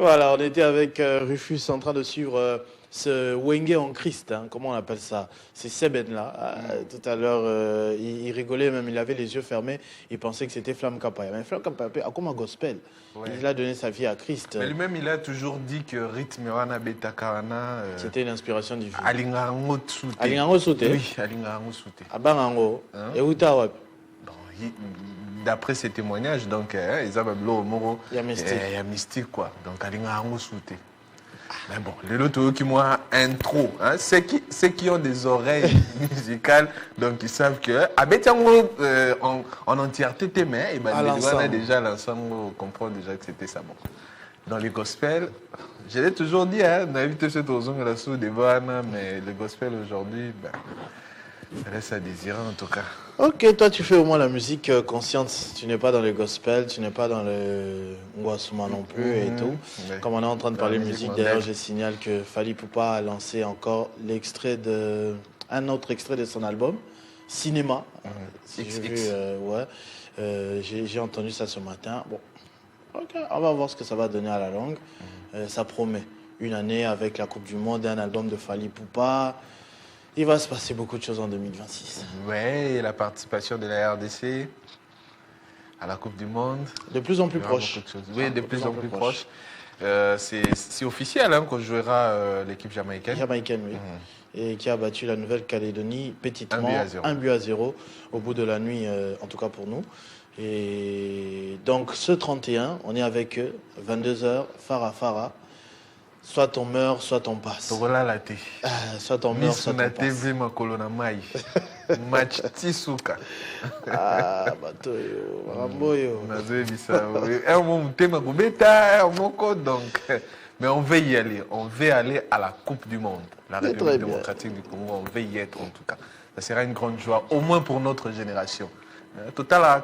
Voilà, on était avec Rufus en train de suivre ce Wenge en Christ, hein, comment on appelle ça? C'est Seben-là. Tout à l'heure, il rigolait même, il avait les yeux fermés, il pensait que c'était Flamme Kapaya. Mais Flamme Kapaya a comme un gospel. Ouais. Il a donné sa vie à Christ. Mais lui-même, il a toujours dit que rythme wana betakarana. C'était une inspiration divine. Alingango tsute. Alingango Soute. Oui, Alingango Soute. Abangango. Hein? Et Utawa. D'après ses témoignages, donc, ils ont même l'eau, il y a mystique. Il y a mystique, quoi. Donc, Alingango Soute. Mais bon, les autres qui m'ont intro, hein, ceux qui ont des oreilles musicales, donc ils savent que en entièreté tes mains, et ben déjà l'ensemble, on comprend déjà que c'était ça. Bon. Dans les gospels, je l'ai toujours dit, hein, on a évité cette ozon là sous des vannes, mais le gospel aujourd'hui, ben, ça laisse à désirer en tout cas. Ok, toi tu fais au moins la musique consciente, tu n'es pas dans le gospel, tu n'es pas dans le Ngwasuma non plus et tout. Ouais. Comme on est en train de parler musique, d'ailleurs je signale que Fally Poupa a lancé encore un autre extrait de son album, Cinéma. Si j'ai vu, j'ai entendu ça ce matin. Bon, ok, on va voir ce que ça va donner à la longue. Ça promet une année avec la Coupe du Monde et un album de Fally Poupa. Il va se passer beaucoup de choses en 2026. Ouais, et la participation de la RDC à la Coupe du Monde. De plus en plus proche. Oui, de plus en plus proche. C'est officiel hein, qu'on jouera l'équipe jamaïcaine. Jamaïcaine, oui. Et qui a battu la Nouvelle-Calédonie petitement, 1-0 au bout de la nuit, en tout cas pour nous. Et donc ce 31, on est avec eux, 22h, Farah. Soit on meurt, soit on passe. Soit on meurt, soit on passe. Match Tisuka. Ah, bateau yo, Ramboyo. Donc, mais on veut y aller. On veut aller à la Coupe du Monde. La République démocratique du Congo, on veut y être en tout cas. Ça sera une grande joie, au moins pour notre génération. Total,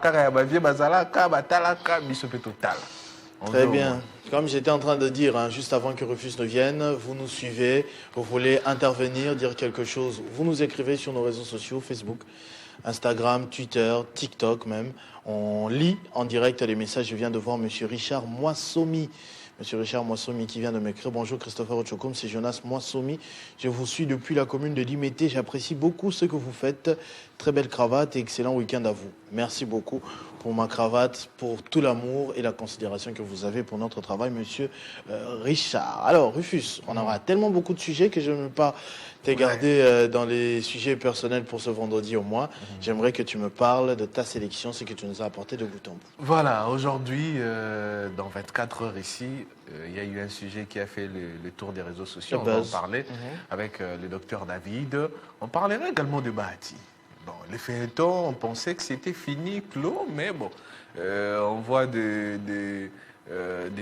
Très bien. Comme j'étais en train de dire, hein, juste avant que Rufus ne vienne, vous nous suivez, vous voulez intervenir, dire quelque chose, vous nous écrivez sur nos réseaux sociaux, Facebook, Instagram, Twitter, TikTok même. On lit en direct les messages. Je viens de voir M. Richard Moissomi. Monsieur Richard Moissomi qui vient de m'écrire. Bonjour Christopher Ochokum, c'est Jonas Moissomi. Je vous suis depuis la commune de Limete. J'apprécie beaucoup ce que vous faites. Très belle cravate et excellent week-end à vous. Merci beaucoup pour ma cravate, pour tout l'amour et la considération que vous avez pour notre travail, monsieur Richard. Alors, Rufus, on aura tellement beaucoup de sujets que je ne veux pas te garder dans les sujets personnels pour ce vendredi au moins. J'aimerais que tu me parles de ta sélection, ce que tu nous as apporté de bout en bout. Voilà, aujourd'hui, dans 24 heures ici, il y a eu un sujet qui a fait le tour des réseaux sociaux. On va en parler avec le docteur David. On parlera également de Bahati. Bon, les feuilletons, on pensait que c'était fini, clos, mais bon, on voit des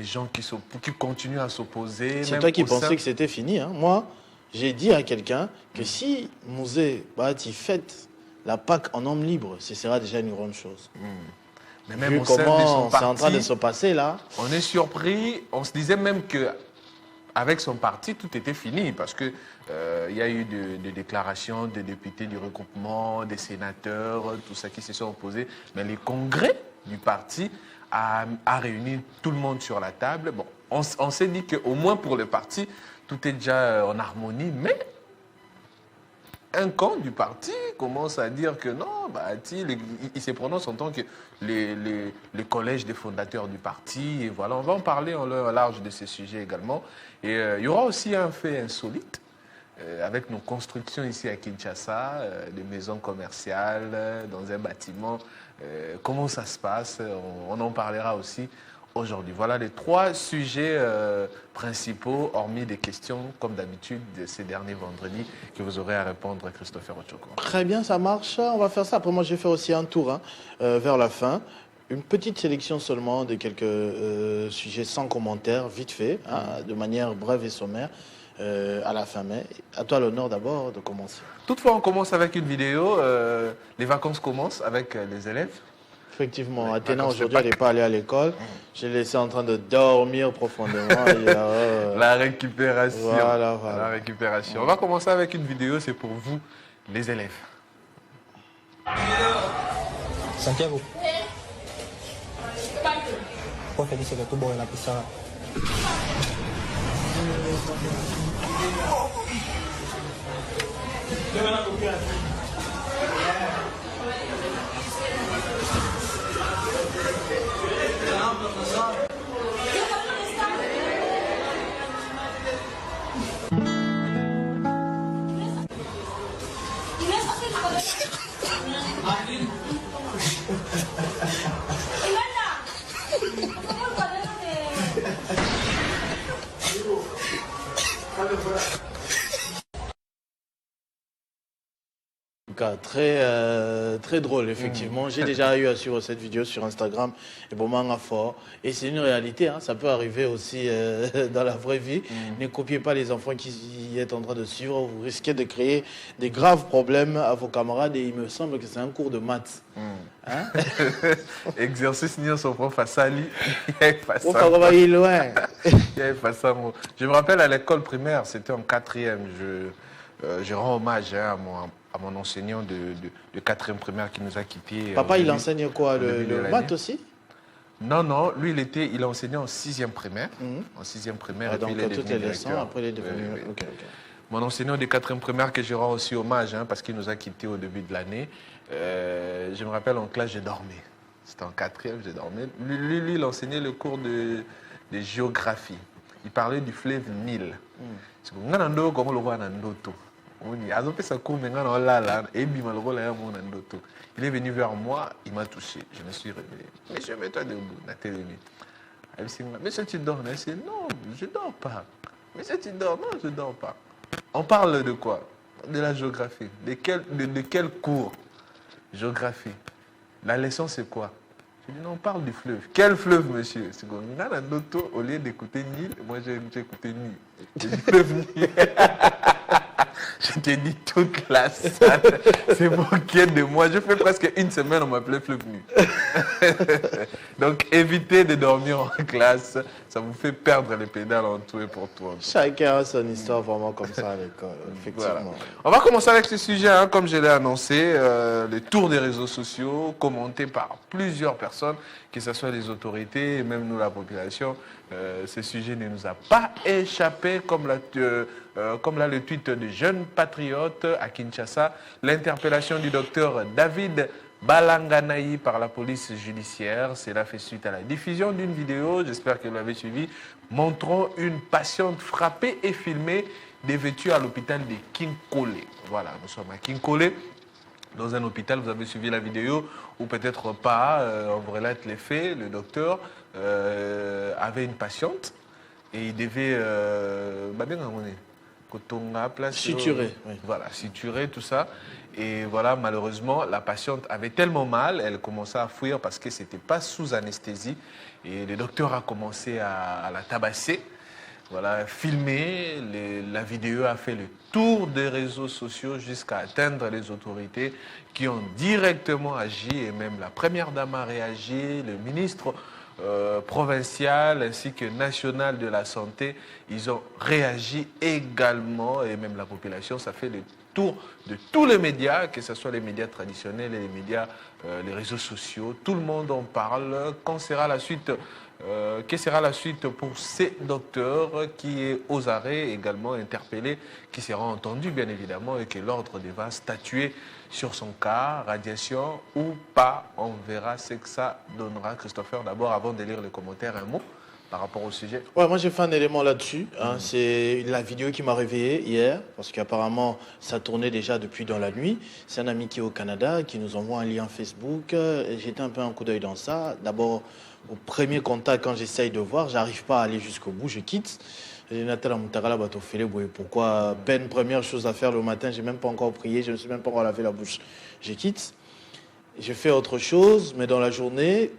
gens qui continuent à s'opposer. C'est toi qui pensais que c'était fini. Hein. Moi, j'ai dit à quelqu'un que si Mouzé Bahati fête la Pâque en homme libre, ce sera déjà une grande chose. Mais même vu comment c'est en train de se passer là. On est surpris, on se disait même que avec son parti, tout était fini parce que il y a eu des déclarations des députés du regroupement, des sénateurs, tout ça qui se sont opposés. Mais le congrès du parti a réuni tout le monde sur la table. Bon, on s'est dit qu'au moins pour le parti, tout est déjà en harmonie, mais un camp du parti commence à dire que non, il se prononce en tant que les collèges des fondateurs du parti. Et voilà, on va en parler en large de ces sujets également. Et il y aura aussi un fait insolite avec nos constructions ici à Kinshasa, des maisons commerciales dans un bâtiment. Comment ça se passe? On en parlera aussi aujourd'hui. Voilà les 3 sujets principaux, hormis des questions, comme d'habitude, de ces derniers vendredis, que vous aurez à répondre à Christopher Ochokum. Très bien, ça marche. On va faire ça. Après, moi, je vais faire aussi un tour vers la fin. Une petite sélection seulement de quelques sujets sans commentaire, vite fait, de manière brève et sommaire, à la fin. Mais à toi l'honneur d'abord de commencer. Toutefois, on commence avec une vidéo. Les vacances commencent avec les élèves. Effectivement, Athéna aujourd'hui, elle n'est pas allée à l'école. J'ai laissé en train de dormir profondément. La récupération. Voilà. La récupération. On va commencer avec une vidéo, c'est pour vous, les élèves. Santiago. Quoi, Félix, c'est que tout bon, il a pu ça. Très drôle, effectivement. J'ai déjà eu à suivre cette vidéo sur Instagram et bon, manga fort. Et c'est une réalité, hein. Ça peut arriver aussi dans la vraie vie. Ne copiez pas les enfants qui êtes en train de suivre. Vous risquez de créer des graves problèmes à vos camarades et il me semble que c'est un cours de maths. Hein? Exercice ni son prof à Sali. Je me rappelle à l'école primaire, c'était en 4e. Je rends hommage à mon enseignant de 4e primaire qui nous a quittés. Papa, il enseigne quoi? Le maths aussi? Non, lui, il a enseigné en 6e primaire. En 6e primaire. Et donc, puis il est toutes les leçons, directeur. après il est devenu... Okay. Mon enseignant de 4e primaire que je rends aussi hommage, parce qu'il nous a quittés au début de l'année. Je me rappelle, en classe, j'ai dormi. C'était en 4e, j'ai dormi. Lui, il enseignait le cours de géographie. Il parlait du fleuve Nil. Il est venu vers moi, il m'a touché. Je me suis réveillé. Monsieur, mets-toi debout, la télé. Monsieur, tu dors? Je dit, non, je ne dors pas. Monsieur, tu dors? Non, je ne dors pas. On parle de quoi? De la géographie. De quel cours? Géographie. La leçon, c'est quoi? Je dis, non, on parle du fleuve. Quel fleuve, monsieur? C'est comme, au lieu d'écouter Nil, moi j'ai écouté Nil. J'ai dit fleuve Nil. Je t'ai dit toute la salle c'est moqué de moi. Je fais presque une semaine, on m'appelait fleuve Nil. Donc évitez de dormir en classe. Ça vous fait perdre les pédales en tout et pour tout. Chacun a son histoire vraiment comme ça à l'école, effectivement. Voilà. On va commencer avec ce sujet, comme je l'ai annoncé, le tour des réseaux sociaux, commenté par plusieurs personnes, que ce soit les autorités et même nous, la population. Ce sujet ne nous a pas échappé, comme là le tweet de jeunes patriotes à Kinshasa, l'interpellation du docteur David Balanganaï par la police judiciaire. Cela fait suite à la diffusion d'une vidéo, j'espère que vous l'avez suivi, montrant une patiente frappée et filmée dévêtue à l'hôpital de Kinkole. Voilà, nous sommes à Kinkole, dans un hôpital. Vous avez suivi la vidéo, ou peut-être pas, on relate les faits. Le docteur avait une patiente et il devait... suturer. Oui. Voilà, suturer, tout ça. Et voilà, malheureusement, la patiente avait tellement mal, elle commençait à fuir parce que ce n'était pas sous anesthésie. Et le docteur a commencé à la tabasser. Voilà, filmé, la vidéo a fait le tour des réseaux sociaux jusqu'à atteindre les autorités qui ont directement agi. Et même la première dame a réagi, le ministre provincial ainsi que national de la santé, ils ont réagi également, et même la population. Ça fait le tour de tous les médias, que ce soit les médias traditionnels et les médias, les réseaux sociaux. Tout le monde en parle. Quand sera la suite quelle sera la suite pour ces docteurs qui est aux arrêts également interpellé, qui sera entendu bien évidemment et que l'ordre devra statuer sur son cas, radiation ou pas. On verra ce que ça donnera. Christopher, d'abord, avant de lire les commentaires, un mot par rapport au sujet. Ouais, moi j'ai fait un élément là-dessus. C'est la vidéo qui m'a réveillé hier, parce qu'apparemment ça tournait déjà depuis dans la nuit. C'est un ami qui est au Canada, qui nous envoie un lien Facebook. J'étais un peu un coup d'œil dans ça. D'abord, au premier contact, quand j'essaye de voir, j'arrive pas à aller jusqu'au bout, je quitte. Pourquoi peine première chose à faire le matin, j'ai même pas encore prié, je ne me suis même pas encore lavé la bouche. Je quitte, je fais autre chose, mais dans la journée,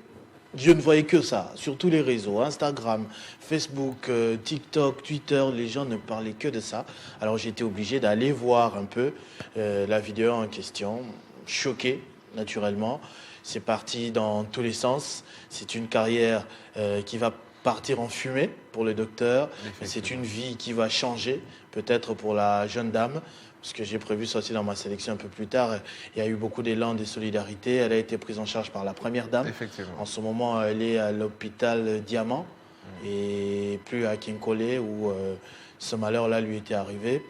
je ne voyais que ça, sur tous les réseaux, Instagram, Facebook, TikTok, Twitter, les gens ne parlaient que de ça. Alors j'ai été obligé d'aller voir un peu la vidéo en question, choqué naturellement. C'est parti dans tous les sens. C'est une carrière qui va partir en fumée pour le docteur. C'est une vie qui va changer, peut-être pour la jeune dame, parce que j'ai prévu ça aussi dans ma sélection un peu plus tard. Il y a eu beaucoup d'élan de solidarité. Elle a été prise en charge par la première dame. Effectivement. En ce moment, elle est à l'hôpital Diamant. et plus à Kinkole où ce malheur-là lui était arrivé.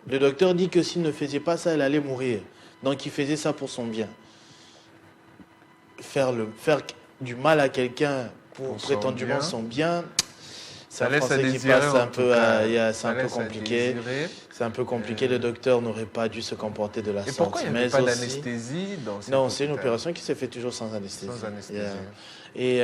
Le docteur dit que s'il ne faisait pas ça, elle allait mourir. Donc il faisait ça pour son bien. Faire du mal à quelqu'un pour prétendument son bien, c'est un français qui passe un peu, c'est un peu compliqué. C'est un peu compliqué. Le docteur n'aurait pas dû se comporter de la sorte. Et pourquoi il n'y avait pas d'anesthésie dans cette Non, c'est une opération qui s'est faite toujours sans anesthésie. Sans anesthésie. Et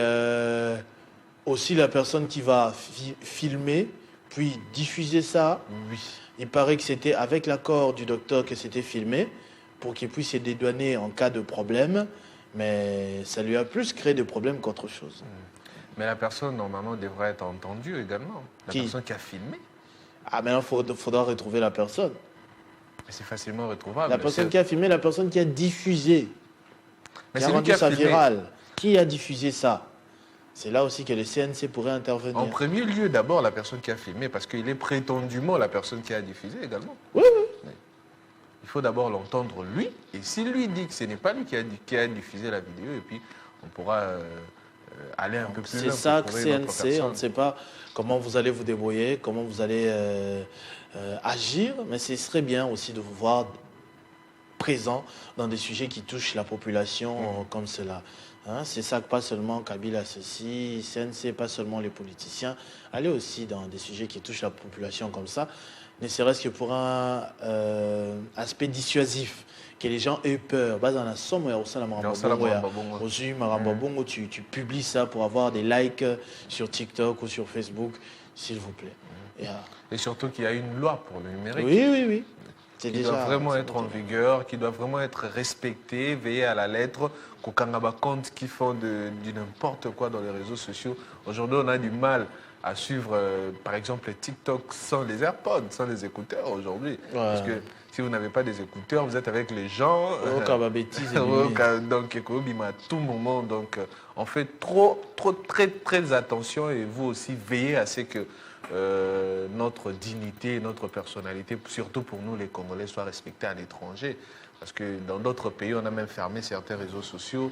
aussi la personne qui va filmer, puis diffuser ça. Oui. Il paraît que c'était avec l'accord du docteur que c'était filmé pour qu'il puisse se dédouaner en cas de problème. Mais ça lui a plus créé de problèmes qu'autre chose. Mais la personne, normalement, devrait être entendue également. La personne qui a filmé. Ah, mais il faudra retrouver la personne. C'est facilement retrouvable. La personne qui a filmé, la personne qui a diffusé. Mais qui a rendu ça viral. Qui a diffusé ça? C'est là aussi que le CNC pourrait intervenir. En premier lieu, d'abord, la personne qui a filmé, parce qu'il est prétendument la personne qui a diffusé également. Oui, oui. Il faut d'abord l'entendre lui, et s'il lui dit que ce n'est pas lui qui a diffusé la vidéo, et puis on pourra aller un peu plus loin. C'est ça que CNC, on ne sait pas comment vous allez vous débrouiller, comment vous allez agir, mais ce serait bien aussi de vous voir présent dans des sujets qui touchent la population comme cela. Hein, c'est ça que pas seulement Kabila ceci, CNC, pas seulement les politiciens, allez aussi dans des sujets qui touchent la population comme ça, ne serait-ce que pour un aspect dissuasif, que les gens aient peur. Tu publies ça pour avoir des likes sur TikTok ou sur Facebook, s'il vous plaît. Et surtout qu'il y a une loi pour le numérique. Oui, oui, oui. Qui doit vraiment être en vigueur, qui doit vraiment être respecté, veillé à la lettre, qu'aucun compte qui font du n'importe quoi dans les réseaux sociaux. Aujourd'hui, on a du mal à suivre, par exemple, TikTok sans les AirPods, sans les écouteurs aujourd'hui. Ouais. Parce que si vous n'avez pas des écouteurs, vous êtes avec les gens. Donc, à tout moment. Donc, on fait très attention et vous aussi veillez à ce que notre dignité, notre personnalité, surtout pour nous les Congolais, soit respectée à l'étranger. Parce que dans d'autres pays, on a même fermé certains réseaux sociaux,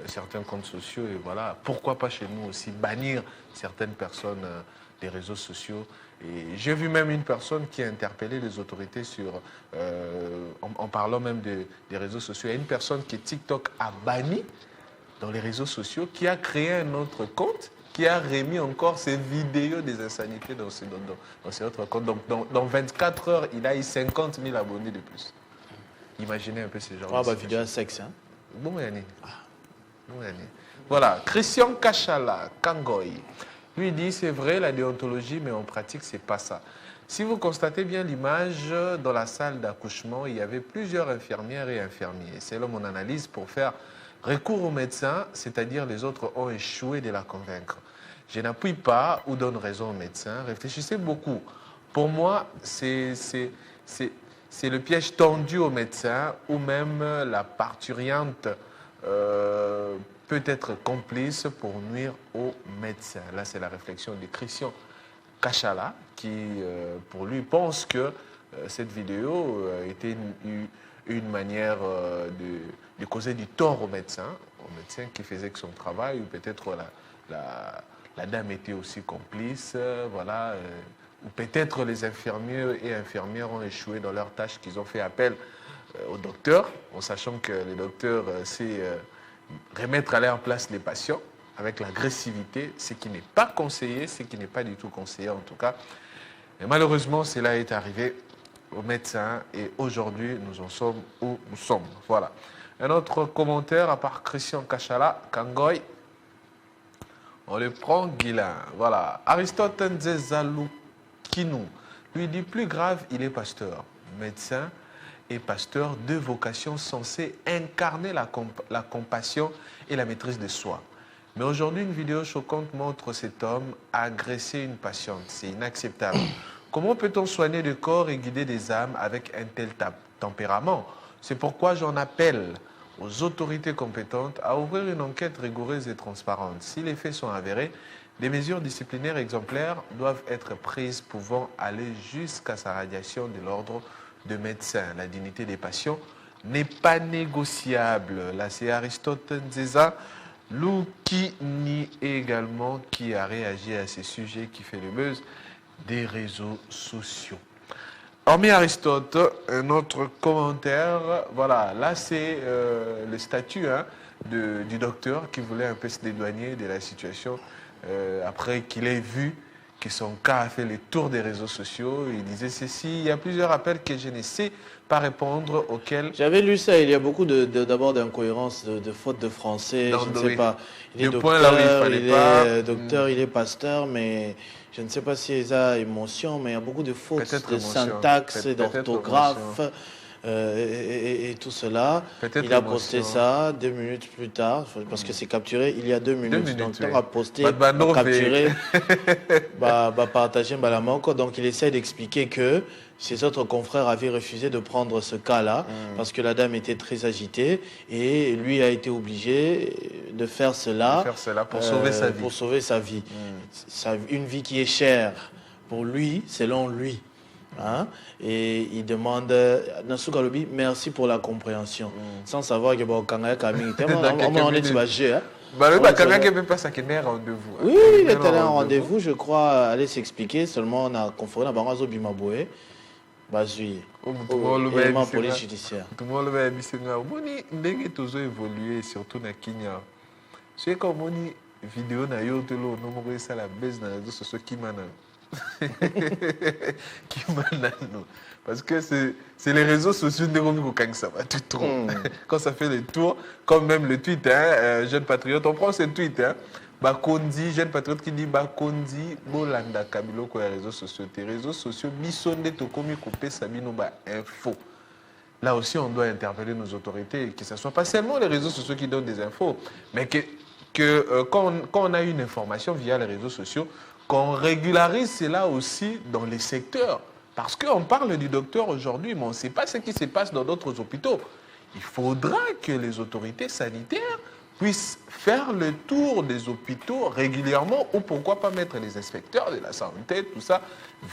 certains comptes sociaux. Et voilà, pourquoi pas chez nous aussi bannir certaines personnes des réseaux sociaux. Et j'ai vu même une personne qui a interpellé les autorités en parlant même des réseaux sociaux. Il y a une personne qui TikTok a banni dans les réseaux sociaux, qui a créé un autre compte, qui a remis encore ses vidéos des insanités dans ses autres comptes. Donc, dans 24 heures, il a eu 50 000 abonnés de plus. Imaginez un peu ces gens. Vidéo à sexe, hein. Bon année. Voilà, Christian Kachala, Kangoy, lui dit, c'est vrai la déontologie, mais en pratique, c'est pas ça. Si vous constatez bien l'image, dans la salle d'accouchement, il y avait plusieurs infirmières et infirmiers. Selon mon analyse, pour faire recours aux médecins, c'est-à-dire les autres ont échoué de la convaincre. Je n'appuie pas ou donne raison aux médecins. Réfléchissez beaucoup. Pour moi, c'est le piège tendu aux médecins ou même la parturiente peut être complice pour nuire aux médecins. Là, c'est la réflexion de Christian Kachala qui, pour lui, pense que cette vidéo était une manière de causer du tort aux médecins qui faisaient que son travail, ou peut-être la dame était aussi complice, voilà, ou peut-être les infirmiers et infirmières ont échoué dans leurs tâches, qu'ils ont fait appel au docteur, en sachant que le docteur sait remettre à leur place les patients avec l'agressivité, ce qui n'est pas conseillé, ce qui n'est pas du tout conseillé en tout cas. Et malheureusement, cela est arrivé aux médecins et aujourd'hui, nous en sommes où nous sommes. Voilà. Un autre commentaire, à part Christian Kachala, Kangoy, on le prend, Guilain. Voilà. Aristote Nzezalukinu lui dit, plus grave, il est pasteur, médecin et pasteur, deux vocations censées incarner la compassion et la maîtrise de soi. Mais aujourd'hui, une vidéo choquante montre cet homme agresser une patiente. C'est inacceptable. Comment peut-on soigner le corps et guider des âmes avec un tel tempérament? C'est pourquoi j'en appelle aux autorités compétentes à ouvrir une enquête rigoureuse et transparente. Si les faits sont avérés, des mesures disciplinaires exemplaires doivent être prises pouvant aller jusqu'à sa radiation de l'ordre de médecin. La dignité des patients n'est pas négociable. Là, c'est Aristote Nzeza Loukini également qui a réagi à ces sujets qui fait le buzz des réseaux sociaux. Hormis Aristote, un autre commentaire, voilà, là c'est le statut du docteur qui voulait un peu se dédouaner de la situation après qu'il ait vu que son cas a fait le tour des réseaux sociaux. Il disait ceci, il y a plusieurs appels que je ne sais pas répondre auxquels... J'avais lu ça, il y a beaucoup d'abord d'incohérences, de fautes de français, je ne sais pas. Il est docteur, il est pasteur, mais je ne sais pas si il a émotion, mais il y a beaucoup de fautes de syntaxe, d'orthographe. Et tout cela, il a posté ça 2 minutes plus tard, parce que c'est capturé il y a 2 minutes. Donc, il a posté, capturé, partagé, donc il essaie d'expliquer que ses autres confrères avaient refusé de prendre ce cas-là, parce que la dame était très agitée, et lui a été obligé de faire cela, pour sauver sa vie. Pour sauver sa vie. Une vie qui est chère pour lui, selon lui. Hein? Et il demande Nasukalobi, merci pour la compréhension. Sans savoir que on est imagé. Rendez-vous. Oui, il est allé en rendez-vous, je crois, aller s'expliquer. Seulement, on a conféré dans Bangazo Bimaboué. Basui. Élément police judiciaire. Tout le monde va évoluer, surtout dans Kenya. C'est comme une vidéo na yotelo, nous avons ça la baisse dans les réseaux sociaux qui parce que c'est les réseaux sociaux quand ça fait le tour, comme même le tweet, jeune patriote, on prend ce tweet, Bakondi, jeune patriote qui dit Bakondi, Bolanda Kabilo, quoi, les réseaux sociaux, tes réseaux sociaux, Bissonde, Tokomi, Kopé, Sabino, info. Là aussi, on doit interpeller nos autorités, que ce ne soit pas seulement les réseaux sociaux qui donnent des infos, mais quand on a une information via les réseaux sociaux, qu'on régularise cela aussi dans les secteurs. Parce qu'on parle du docteur aujourd'hui, mais on ne sait pas ce qui se passe dans d'autres hôpitaux. Il faudra que les autorités sanitaires puissent faire le tour des hôpitaux régulièrement, ou pourquoi pas mettre les inspecteurs de la santé, tout ça,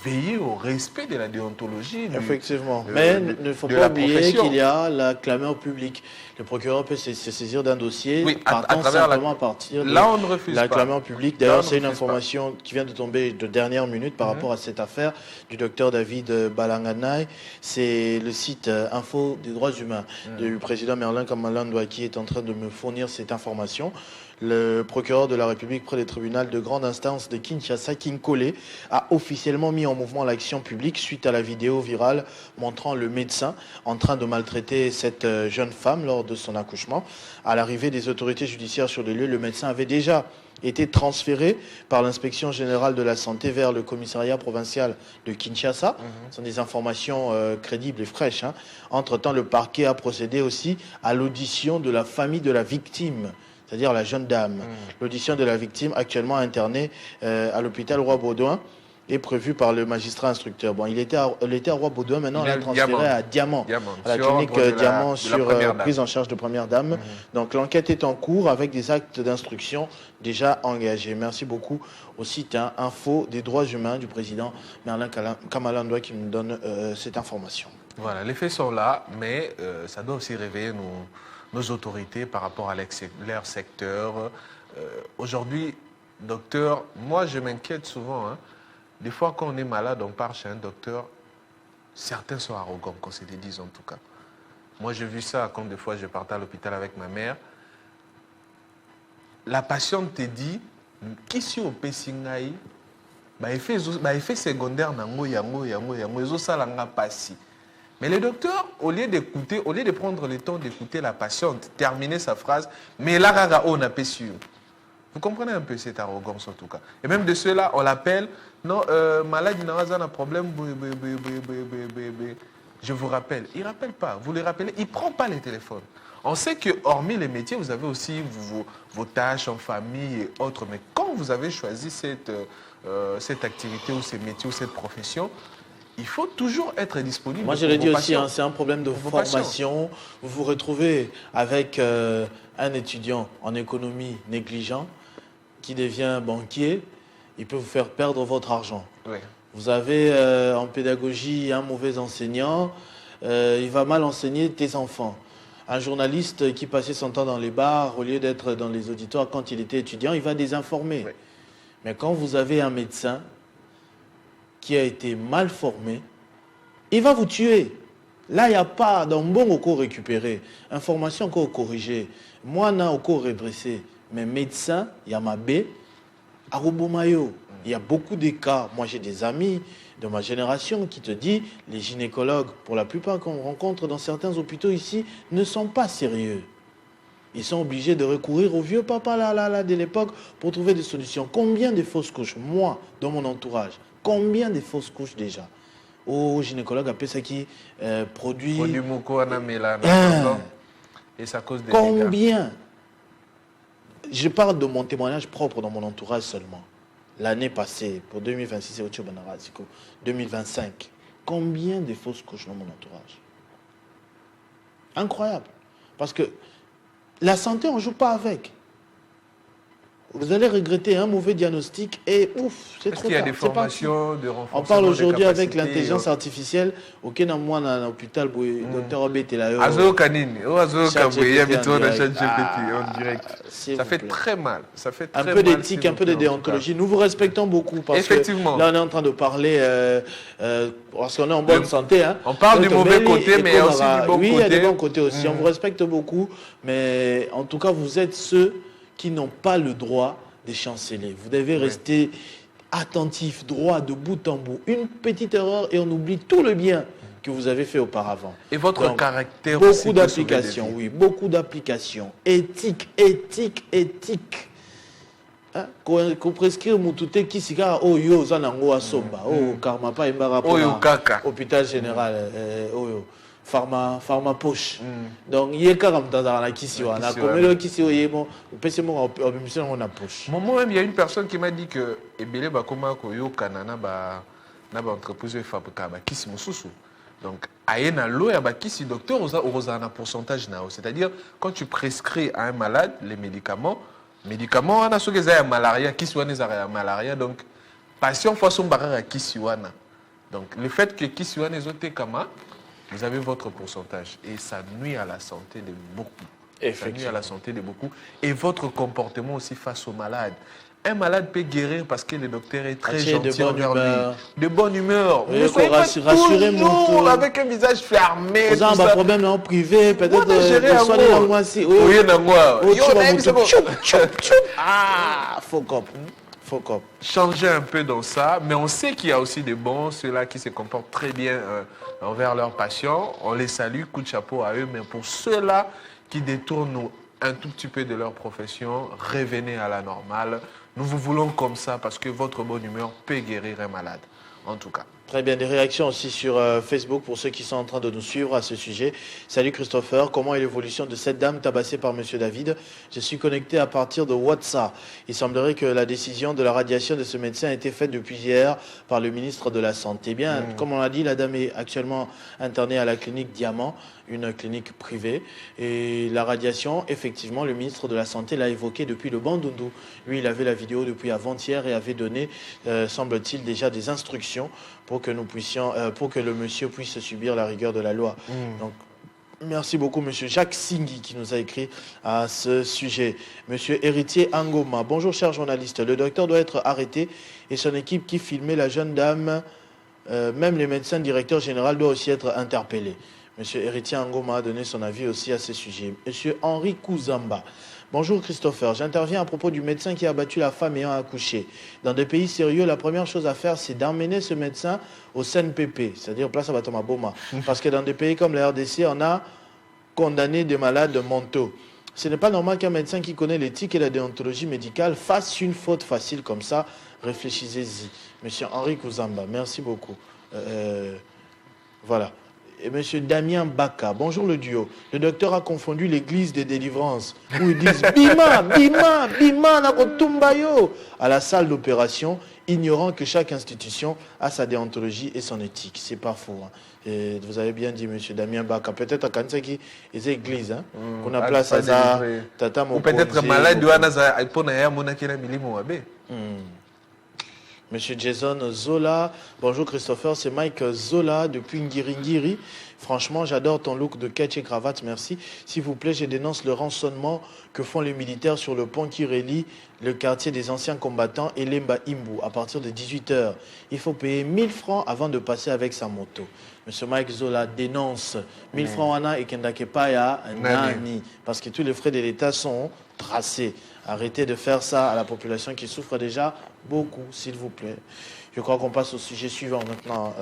veiller au respect de la déontologie. Effectivement. Mais il ne faut pas oublier qu'il y a la clameur publique. Le procureur peut se saisir d'un dossier, oui, partant simplement à partir de là, on ne refuse la clameur publique. D'ailleurs, c'est une information qui vient de tomber de dernière minute par rapport à cette affaire du docteur David Balanganay. C'est le site Info des droits humains du président Merlin Kamalandwa qui est en train de me fournir cette information. Le procureur de la République près du tribunal de grande instance de Kinshasa, Kinkole, a officiellement mis en mouvement l'action publique suite à la vidéo virale montrant le médecin en train de maltraiter cette jeune femme lors de son accouchement. À l'arrivée des autorités judiciaires sur le lieu, le médecin avait déjà été transféré par l'inspection générale de la santé vers le commissariat provincial de Kinshasa. Ce sont des informations crédibles et fraîches. Entre-temps, le parquet a procédé aussi à l'audition de la famille de la victime, c'est-à-dire la jeune dame. L'audition de la victime, actuellement internée à l'hôpital Roi-Baudouin, est prévue par le magistrat instructeur. Bon, il était à Roi-Baudouin, maintenant on l'a transféré à Diamant, à la clinique Diamant sur prise en charge de première dame. Donc l'enquête est en cours avec des actes d'instruction déjà engagés. Merci beaucoup au site Info des droits humains du président Merlin Kamalandwa qui nous donne cette information. Voilà, les faits sont là, mais ça doit aussi réveiller nos autorités par rapport à leur secteur. Aujourd'hui, docteur, moi je m'inquiète souvent. Des fois, quand on est malade, on part chez un docteur. Certains sont arrogants, qu'on se le dise en tout cas. Moi, j'ai vu ça quand des fois je partais à l'hôpital avec ma mère. La patiente te dit, qui si au Pessingaï, effet secondaire, mais le docteur, au lieu d'écouter, au lieu de prendre le temps d'écouter la patiente, terminer sa phrase, mais là, on n'a pas su. Vous comprenez un peu cette arrogance en tout cas. Et même de ceux-là, on l'appelle, non, malade, il n'a pas un problème, je vous rappelle. Il ne rappelle pas, vous le rappelez, il ne prend pas les téléphones. On sait que hormis les métiers, vous avez aussi vos tâches en famille et autres, mais quand vous avez choisi cette activité ou ces métiers ou cette profession, il faut toujours être disponible. Moi, je le dis aussi, c'est un problème de formation. Vous vous retrouvez avec un étudiant en économie négligent qui devient banquier, il peut vous faire perdre votre argent. Oui. Vous avez en pédagogie un mauvais enseignant, il va mal enseigner tes enfants. Un journaliste qui passait son temps dans les bars, au lieu d'être dans les auditoires quand il était étudiant, il va désinformer. Oui. Mais quand vous avez un médecin qui a été mal formé, il va vous tuer. Là, il n'y a pas d'un bon recours récupéré, information encore corrigée. Moi, on a encore redressé. Mais médecin, il y a ma B, Arubomayo. Il y a beaucoup de cas. Moi, j'ai des amis de ma génération qui te disent, les gynécologues, pour la plupart qu'on rencontre dans certains hôpitaux ici, ne sont pas sérieux. Ils sont obligés de recourir aux vieux papas là, de l'époque pour trouver des solutions. Combien de fausses couches, moi, dans mon entourage, combien de fausses couches déjà? Au gynécologue, après ça qui produit... Produit Mouko, et ça cause des combien dégâts. Je parle de mon témoignage propre dans mon entourage seulement. L'année passée, pour 2026, c'est au 2025. Combien de fausses couches dans mon entourage? Incroyable. Parce que la santé, on ne joue pas avec. Vous allez regretter un mauvais diagnostic et ouf, c'est trop tard. Est-ce qu'il y a des formations de renforcement? On parle aujourd'hui avec l'intelligence artificielle. Auquel dans moi, dans l'hôpital, docteur Obet est là. Azo Kanine, Azo Kaboué, habitué à ChatGPT en direct. Ça fait très mal. Ça fait très mal. Un peu d'éthique, un peu de déontologie. Nous vous respectons beaucoup parce effectivement. Que là, on est en train de parler parce qu'on est en bonne santé. Hein. On parle du mauvais côté, mais il y a aussi du bon côté. Oui, il y a des bons côtés aussi. On vous respecte beaucoup, mais en tout cas, vous êtes ceux qui n'ont pas le droit de chanceler. Vous devez rester attentif, droit, de bout en bout. Une petite erreur et on oublie tout le bien que vous avez fait auparavant. Et votre donc, caractère beaucoup aussi. Beaucoup d'applications, oui, beaucoup d'applications. Éthique. Qu'on prescrire Moutouté qui s'y oh yo zanango asomba oh karma pa imbara oh yo kaka hôpital général oh yo pharma poche donc il y a quand même dans la kisi wana comme le kisi oyemo pese mo obmission on a poche. Moi même il y a une personne qui m'a dit que ebele ba koma ko yo kanana ba na ba entreprise fabrika ba kisi mususu. Donc ayena lo ya ba kisi docteur oza un pourcentage nao, c'est-à-dire quand tu prescris à un malade les médicaments on a ceux qui ont malaria kisi wana za malaria donc patient fois son barra kisi wana. Donc le fait que kisi wana ezote kama vous avez votre pourcentage et ça nuit à la santé de beaucoup. Ça nuit à la santé de beaucoup. Et votre comportement aussi face aux malades. Un malade peut guérir parce que le docteur est très gentil envers lui. De bonne humeur. Ne soyez pas toujours avec un visage fermé. Vous avez un problème en privé, peut-être soignez dans moi aussi. Faut cop. Changer un peu dans ça, mais on sait qu'il y a aussi des bons, ceux-là qui se comportent très bien envers leurs patients. On les salue, coup de chapeau à eux, mais pour ceux-là qui détournent un tout petit peu de leur profession, revenez à la normale. Nous vous voulons comme ça parce que votre bonne humeur peut guérir un malade, en tout cas. Très bien, des réactions aussi sur Facebook pour ceux qui sont en train de nous suivre à ce sujet. Salut Christopher, comment est l'évolution de cette dame tabassée par Monsieur David? Je suis connecté à partir de WhatsApp. Il semblerait que la décision de la radiation de ce médecin a été faite depuis hier par le ministre de la Santé. Bien, comme on l'a dit, la dame est actuellement internée à la clinique Diamant, une clinique privée. Et la radiation, effectivement, le ministre de la Santé l'a évoqué depuis le Bandundu. Lui, il avait la vidéo depuis avant-hier et avait donné, semble-t-il, déjà des instructions pour que nous puissions, pour que le monsieur puisse subir la rigueur de la loi. Donc, merci beaucoup, monsieur Jacques Singhi, qui nous a écrit à ce sujet. Monsieur Héritier Angoma, bonjour, cher journaliste. Le docteur doit être arrêté et son équipe qui filmait la jeune dame, même les médecins directeurs généraux doivent aussi être interpellés. Monsieur Héritier Angoma a donné son avis aussi à ce sujet. Monsieur Henri Kouzamba. Bonjour Christopher, j'interviens à propos du médecin qui a battu la femme ayant accouché. Dans des pays sérieux, la première chose à faire, c'est d'emmener ce médecin au CNPP, c'est-à-dire place à Batoma Boma. Parce que dans des pays comme la RDC, on a condamné des malades mentaux. Ce n'est pas normal qu'un médecin qui connaît l'éthique et la déontologie médicale fasse une faute facile comme ça. Réfléchissez-y. Monsieur Henri Kouzamba, merci beaucoup. Voilà. Et monsieur Damien Baka, bonjour le duo. Le docteur a confondu l'église des délivrances, où ils disent Bima, Nakotumbayo, à la salle d'opération, ignorant que chaque institution a sa déontologie et son éthique. C'est pas faux. Hein. Et vous avez bien dit, monsieur Damien Baka. Peut-être à Kansaki, les églises, hein, qu'on a place à ça, Tata ou peut-être malade, Monsieur Jason Zola, bonjour Christopher, c'est Mike Zola depuis Ngiringiri. Franchement, j'adore ton look de catch et cravate, merci. S'il vous plaît, je dénonce le rançonnement que font les militaires sur le pont qui relie le quartier des anciens combattants et Lemba Imbu à partir de 18h. Il faut payer 1000 francs avant de passer avec sa moto. Monsieur Mike Zola dénonce 1000 francs wana et kendake paya nani parce que tous les frais de l'État sont tracés. Arrêtez de faire ça à la population qui souffre déjà beaucoup, s'il vous plaît. Je crois qu'on passe au sujet suivant maintenant,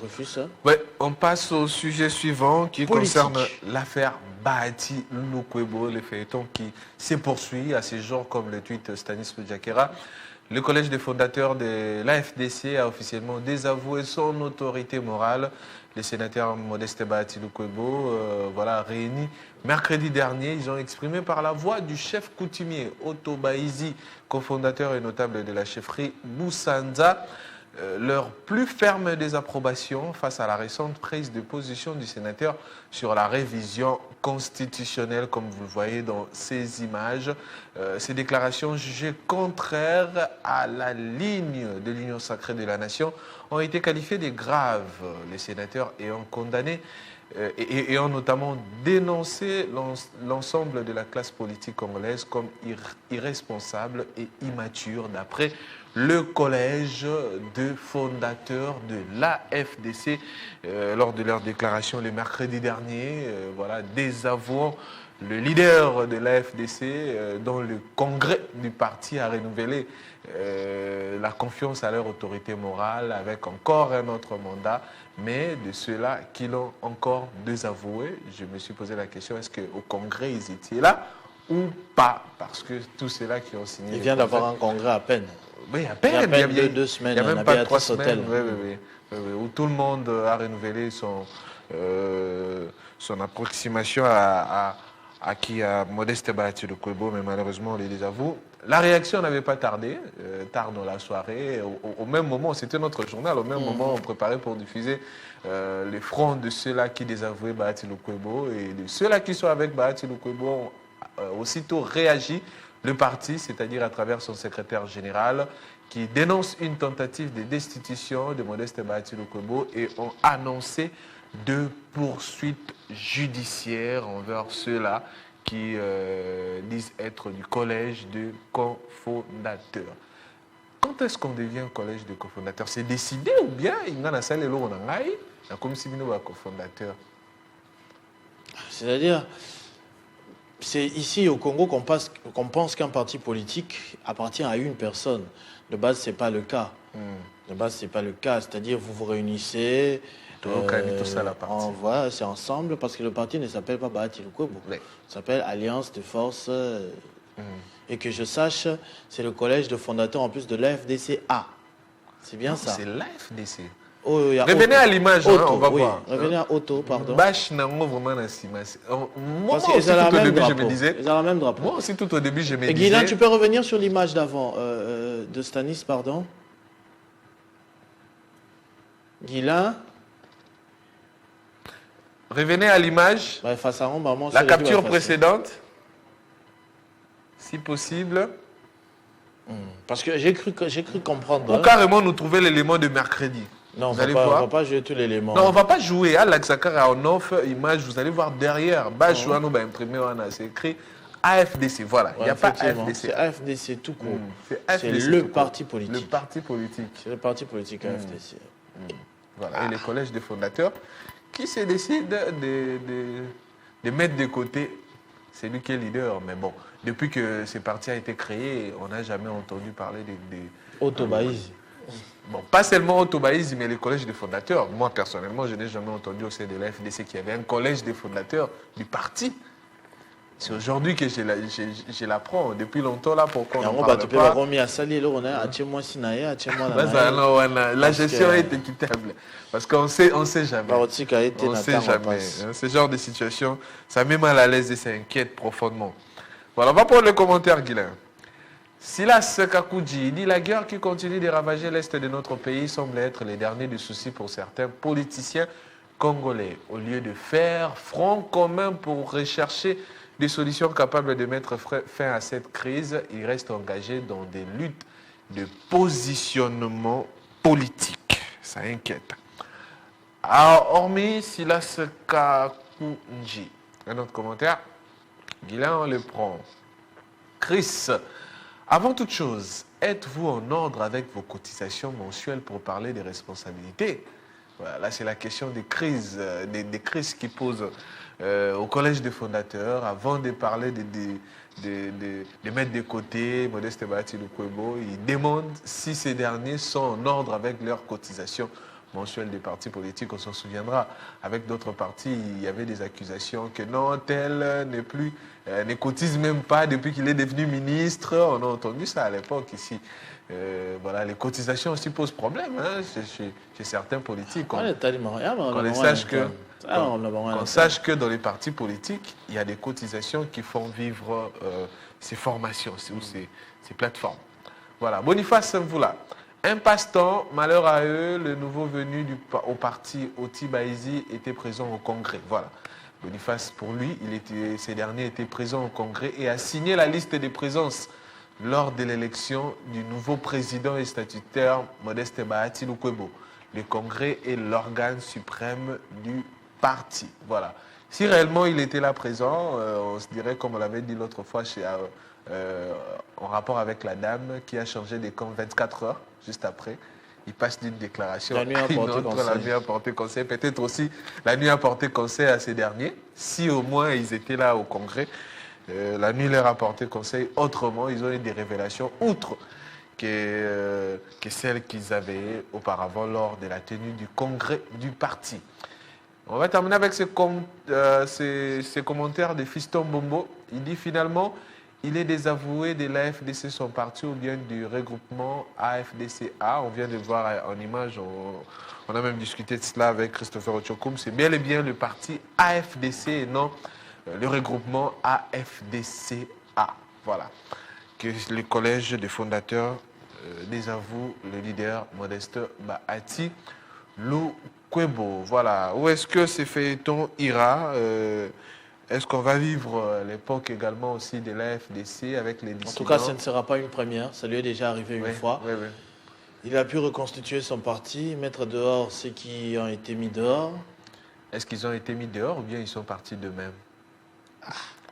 Rufus. Oui, on passe au sujet suivant qui concerne l'affaire Bahati Lukwebo, le feuilleton qui se poursuit à ces jours, comme le tweet Stanislas Jakera. Le collège des fondateurs de l'AFDC a officiellement désavoué son autorité morale. Les sénateurs Modeste Bahati Lukwebo, réunis mercredi dernier, ils ont exprimé par la voix du chef coutumier Otto Baïzi, cofondateur et notable de la chefferie Boussanza, leur plus ferme désapprobation face à la récente prise de position du sénateur sur la révision constitutionnelle, comme vous le voyez dans ces images. Ces déclarations jugées contraires à la ligne de l'Union sacrée de la nation ont été qualifiées de graves. Les sénateurs ayant condamné et ont notamment dénoncé l'ensemble de la classe politique congolaise comme irresponsable et immature, d'après le collège de fondateurs de l'AFDC lors de leur déclaration le mercredi dernier, désavouant le leader de l'AFDC dont le congrès du parti a renouvelé la confiance à leur autorité morale avec encore un autre mandat, mais de ceux-là qui l'ont encore désavoué, je me suis posé la question, est-ce qu'au congrès ils étaient là ou pas? Parce que tous ceux-là qui ont signé... Il vient d'avoir un congrès à peine. Oui, à peine. Il y a 2 semaines. Il n'y a même pas 3 semaines. Où tout le monde a renouvelé son approximation à Modeste Bahati Lukwebo, mais malheureusement, on les désavoue. La réaction n'avait pas tardé, tard dans la soirée. Au même moment, c'était notre journal, au même moment, on préparait pour diffuser les fronts de ceux-là qui désavouaient Bahati Lukwebo et de ceux-là qui sont avec Bahati Lukwebo ont aussitôt réagi. Le parti, c'est-à-dire à travers son secrétaire général, qui dénonce une tentative de destitution de Modeste Bahati Lukwebo et ont annoncé 2 poursuites judiciaires envers ceux-là qui disent être du collège de cofondateurs. Quand est-ce qu'on devient un collège de cofondateurs? C'est décidé ou bien il y a comme si nous sommes cofondateurs? C'est-à-dire, c'est ici au Congo qu'on pense qu'un parti politique appartient à une personne. De base, ce n'est pas le cas. De base, ce n'est pas le cas. C'est-à-dire, vous vous réunissez... c'est ensemble parce que le parti ne s'appelle pas Bahati Lukwebo. Il s'appelle Alliance de Forces. Et que je sache, c'est le collège de fondateurs en plus de l'AFDC-A. C'est bien ça. C'est l'AFDC. Revenez à l'image, on va voir. Revenez à Otto, pardon. Bâche nango vraiment na sima. Moi aussi tout au début je me disais. Ils ont la même drapeau. Moi aussi tout au début je me disais. Guilain, tu peux revenir sur l'image d'avant de Stanis, pardon. Guilain. Revenez à l'image. La capture précédente, si possible. Parce que j'ai cru comprendre. Ou carrément nous trouver l'élément de mercredi. Non, on ne va pas jouer tous les éléments. Non, on ne va pas jouer. À l'Axakara, on offre image, vous allez voir derrière. C'est écrit AFDC. Voilà, il n'y a pas AFDC. C'est AFDC tout court. C'est le parti politique. Le parti politique. C'est le parti politique AFDC. Voilà, et les collèges des fondateurs qui se décident de mettre de côté celui qui est leader. Mais bon, depuis que ce parti a été créé, on n'a jamais entendu parler de Otto Baïzi. Bon, pas seulement Otto Baïzi, mais les collèges des fondateurs. Moi, personnellement, je n'ai jamais entendu au sein de la FDC qu'il y avait un collège des fondateurs du parti. C'est aujourd'hui que je l'apprends. Depuis longtemps, là, pourquoi on ne parle pas. La gestion est équitable. Parce qu'on ne sait jamais. On sait jamais. Ce genre de situation, ça met mal à l'aise et ça inquiète profondément. Voilà, on va prendre le commentaire, Guilain. Silas Kakouji dit « La guerre qui continue de ravager l'Est de notre pays semble être les derniers du souci pour certains politiciens congolais. Au lieu de faire front commun pour rechercher des solutions capables de mettre fin à cette crise, ils restent engagés dans des luttes de positionnement politique. Ça inquiète. Alors, hormis Silas Kakunji, un autre commentaire, Guilain le prend. Chris, avant toute chose, êtes-vous en ordre avec vos cotisations mensuelles pour parler des responsabilités? Voilà, là, c'est la question des crises, des crises qui posent au collège des fondateurs avant de parler de mettre de côté Modeste Bahati Lukwebo. Ils demandent si ces derniers sont en ordre avec leurs cotisations mensuelles des partis politiques. On s'en souviendra. Avec d'autres partis, il y avait des accusations que non, tel n'est plus, ne cotise même pas depuis qu'il est devenu ministre. On a entendu ça à l'époque ici. Voilà, les cotisations aussi posent problème hein, chez certains politiques. Qu'on sache que dans les partis politiques, il y a des cotisations qui font vivre ces formations ou ces plateformes. Voilà, Boniface Mvoula. Un passe-temps, malheur à eux, le nouveau venu au parti Oti Baïzi était présent au Congrès. Voilà. Boniface, pour lui, ces derniers étaient présents au Congrès et a signé la liste des présences lors de l'élection du nouveau président et statutaire Modeste Bahati Lukwebo. Le Congrès est l'organe suprême du parti. Voilà. Si réellement il était là présent, on se dirait, comme on l'avait dit l'autre fois, en rapport avec la dame qui a changé des camps 24 heures, juste après. Il passe d'une déclaration à une autre, la nuit a porté conseil. Peut-être aussi la nuit a porté conseil à ces derniers. Si au moins ils étaient là au Congrès, la nuit leur a porté conseil. Autrement, ils ont eu des révélations outre que celles qu'ils avaient auparavant lors de la tenue du congrès du parti. On va terminer avec ces commentaires de Fiston Bombo. Il dit finalement, il est désavoué de l'AFDC, son parti, ou bien du regroupement AFDCA. On vient de voir en image, on a même discuté de cela avec Christopher Ochokoum. C'est bien et bien le parti AFDC et non le regroupement AFDCA. Voilà. Que le collège des fondateurs désavoue le leader Modeste Bahati Lukwebo. Voilà. Où est-ce que ces feuilletons ira Est-ce qu'on va vivre l'époque également aussi de l'AFDC avec les dissidents? En tout cas, ce ne sera pas une première. Ça lui est déjà arrivé une fois. Oui. Il a pu reconstituer son parti, mettre dehors ceux qui ont été mis dehors. Est-ce qu'ils ont été mis dehors ou bien ils sont partis d'eux-mêmes?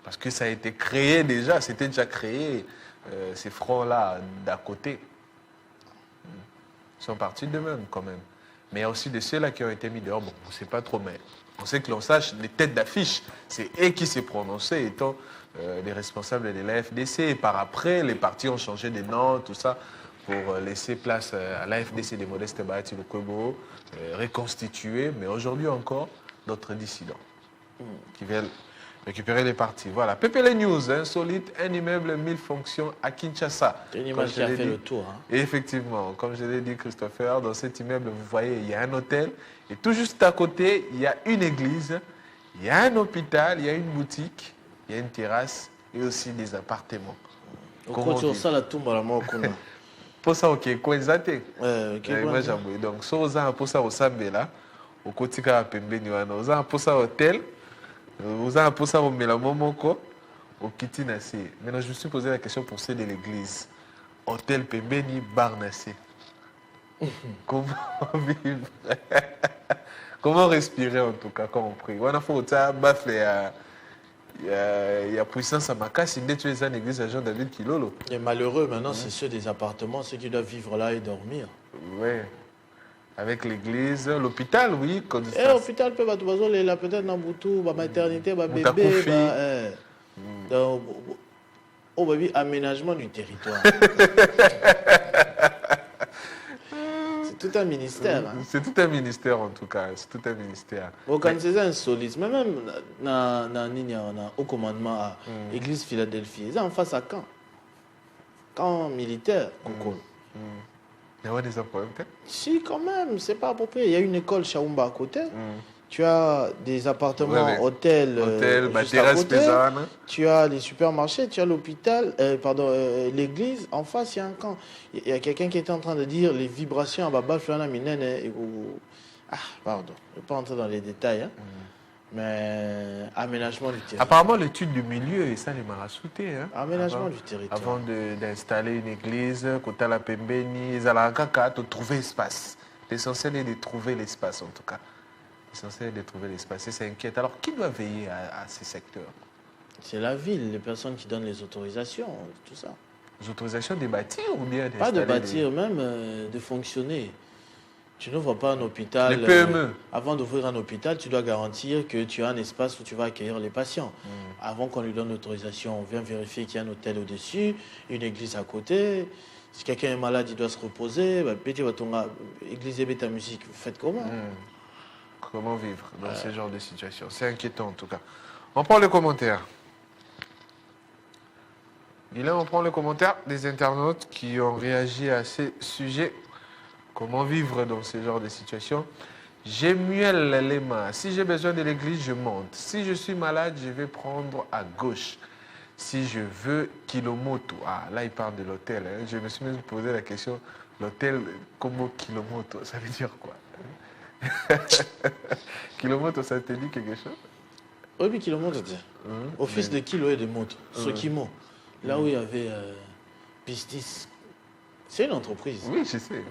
Parce que ça a été créé déjà, c'était déjà créé, ces fronts-là d'à côté. Ils sont partis d'eux-mêmes quand même. Mais il y a aussi de ceux-là qui ont été mis dehors. Bon, on ne sait pas trop, mais on sait que l'on sache, les têtes d'affiche, c'est eux qui s'est prononcé étant les responsables de l'AFDC. Et par après, les partis ont changé de nom, tout ça, pour laisser place à l'AFDC de Modeste Bahati Lukwebo, reconstituer, mais aujourd'hui encore, d'autres dissidents qui veulent récupérer les partis. Voilà. PPL News, insolite, un immeuble 1000 fonctions à Kinshasa. C'est une image qui a fait le tour. Hein. Et effectivement, comme je l'ai dit, Christopher, dans cet immeuble, vous voyez, il y a un hôtel. Et tout juste à côté, il y a une église, il y a un hôpital, il y a une boutique, il y a une terrasse et aussi des appartements. Comment tu ça la tombe à la mort pour ça, ok, Kwenzate. Ok. Donc, so vous avez pour ça au Sambela, au Kotika à Pembeni, vous avez pour ça hôtel. Vous avez pour ça au Melamomoko, au Kitinassi. Maintenant, je me suis posé la question pour ceux de l'église. Hôtel Pembeni, Barnassé. Comment vivre? Comment respirer en tout cas quand on prie? On a fait ça, bafle, il y a puissance à ma casse, il tu es en église à Jean-David Kilolo. Et malheureux maintenant, c'est ceux des appartements, ceux qui doivent vivre là et dormir. Oui. Avec l'église, l'hôpital, oui. L'hôpital peut être peut-être dans Boutou, la maternité, le bébé. Oh, baby, aménagement du territoire. C'est tout un ministère. Hein. C'est tout un ministère en tout cas. C'est tout un ministère. Bon, quand c'est insolite, mais même au commandement à l'église Philadelphie, c'est en face à Caen. Camp militaire, Coco. Il y a des problèmes peut-être? Si, quand même, c'est pas approprié. Il y a une école Chaoumba à côté. Tu as des appartements, hôtels, juste à côté. Tu as les supermarchés, tu as l'hôpital, l'église. En face, il y a un camp. Il y a quelqu'un qui était en train de dire les vibrations à Baba Flana Minene. Pardon, je ne vais pas entrer dans les détails. Hein. Mais aménagement du territoire. Apparemment, l'étude du milieu, et ça, les marasoutés. Hein, Aménagement du territoire. Avant d'installer une église, quand à la Pembeni, ils allaient à trouver espace. L'essentiel est de trouver l'espace, en tout cas. L'essentiel est de trouver l'espace. Et c'est inquiète. Alors, qui doit veiller à ces secteurs? C'est la ville, les personnes qui donnent les autorisations, tout ça. Les autorisations de bâtir ou bien Pas de bâtir, même de fonctionner. Tu n'ouvres pas un hôpital. Les PME. Avant d'ouvrir un hôpital, tu dois garantir que tu as un espace où tu vas accueillir les patients. Avant qu'on lui donne l'autorisation, on vient vérifier qu'il y a un hôtel au-dessus, une église à côté. Si quelqu'un est malade, il doit se reposer. Église et ta musique, vous faites comment? Comment vivre dans ce genre de situation? C'est inquiétant en tout cas. On prend les commentaires. Là, on prend les commentaires des internautes qui ont réagi à ces sujets. Comment vivre dans ce genre de situation? Jemuel Lema. Si j'ai besoin de l'église, je monte. Si je suis malade, je vais prendre à gauche. Si je veux Kilomoto. Ah, là, il parle de l'hôtel. Hein. Je me suis même posé la question, l'hôtel comme Kilomoto, ça veut dire quoi? Kilomoto, ça te dit quelque chose? Oui, mais Kilomoto, office de kilo et de moto. Sokimo. Là où il y avait Pistis. C'est une entreprise. Oui, je sais.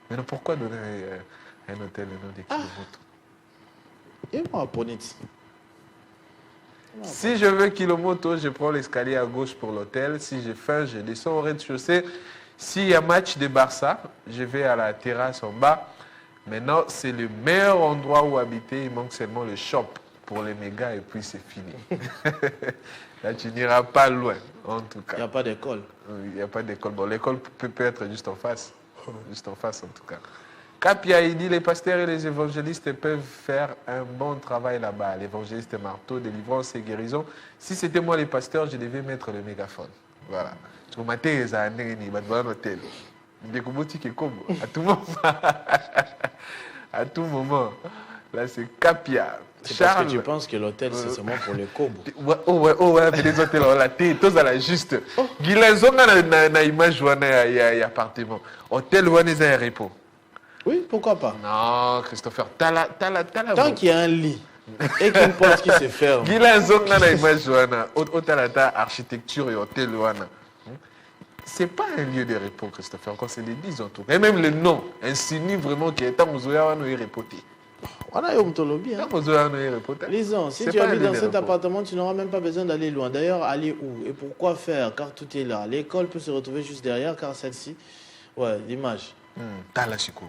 Mais non, pourquoi donner un hôtel le nom de Kilomoto? Et moi, Ponit. Si je veux Kilomoto, je prends l'escalier à gauche pour l'hôtel. Si j'ai faim, je descends au rez-de-chaussée. S'il y a match de Barça, je vais à la terrasse en bas. Maintenant, c'est le meilleur endroit où habiter. Il manque seulement le shop pour les mégas et puis c'est fini. Là, tu n'iras pas loin, en tout cas. Il n'y a pas d'école. Il n'y a pas d'école. Bon, l'école peut être juste en face. Juste en face, en tout cas. Capia, il dit les pasteurs et les évangélistes peuvent faire un bon travail là-bas. L'évangéliste marteau, délivrance et guérison. Si c'était moi les pasteurs, je devais mettre le mégaphone. Voilà. Tu m'as dit, ils ont un hôtel. À tout moment. À tout moment. Là, c'est Capia. C'est parce que tu penses que l'hôtel, c'est seulement pour les cobos. Ouais, mais les hôtels, on l'a dit, tous à la juste. Guilazon a une image, il y a appartement. Hôtel, on est un repos. Oui, pourquoi pas? Non, Christopher, tant qu'il y a un lit et qu'une porte qui se ferme. Guilazon a une image, hôtel, architecture et hôtel, c'est pas un lieu de repos, Christopher, quand c'est l'église en tout cas. Et même le nom insinue vraiment qu'il est à Mouzoya, on est repoté. On a eu Mtolobi. Lisons, si tu habites dans cet appartement, tu n'auras même pas besoin d'aller loin. D'ailleurs, aller où et pourquoi faire? Car tout est là. L'école peut se retrouver juste derrière, car celle-ci, ouais, l'image. Talachiko.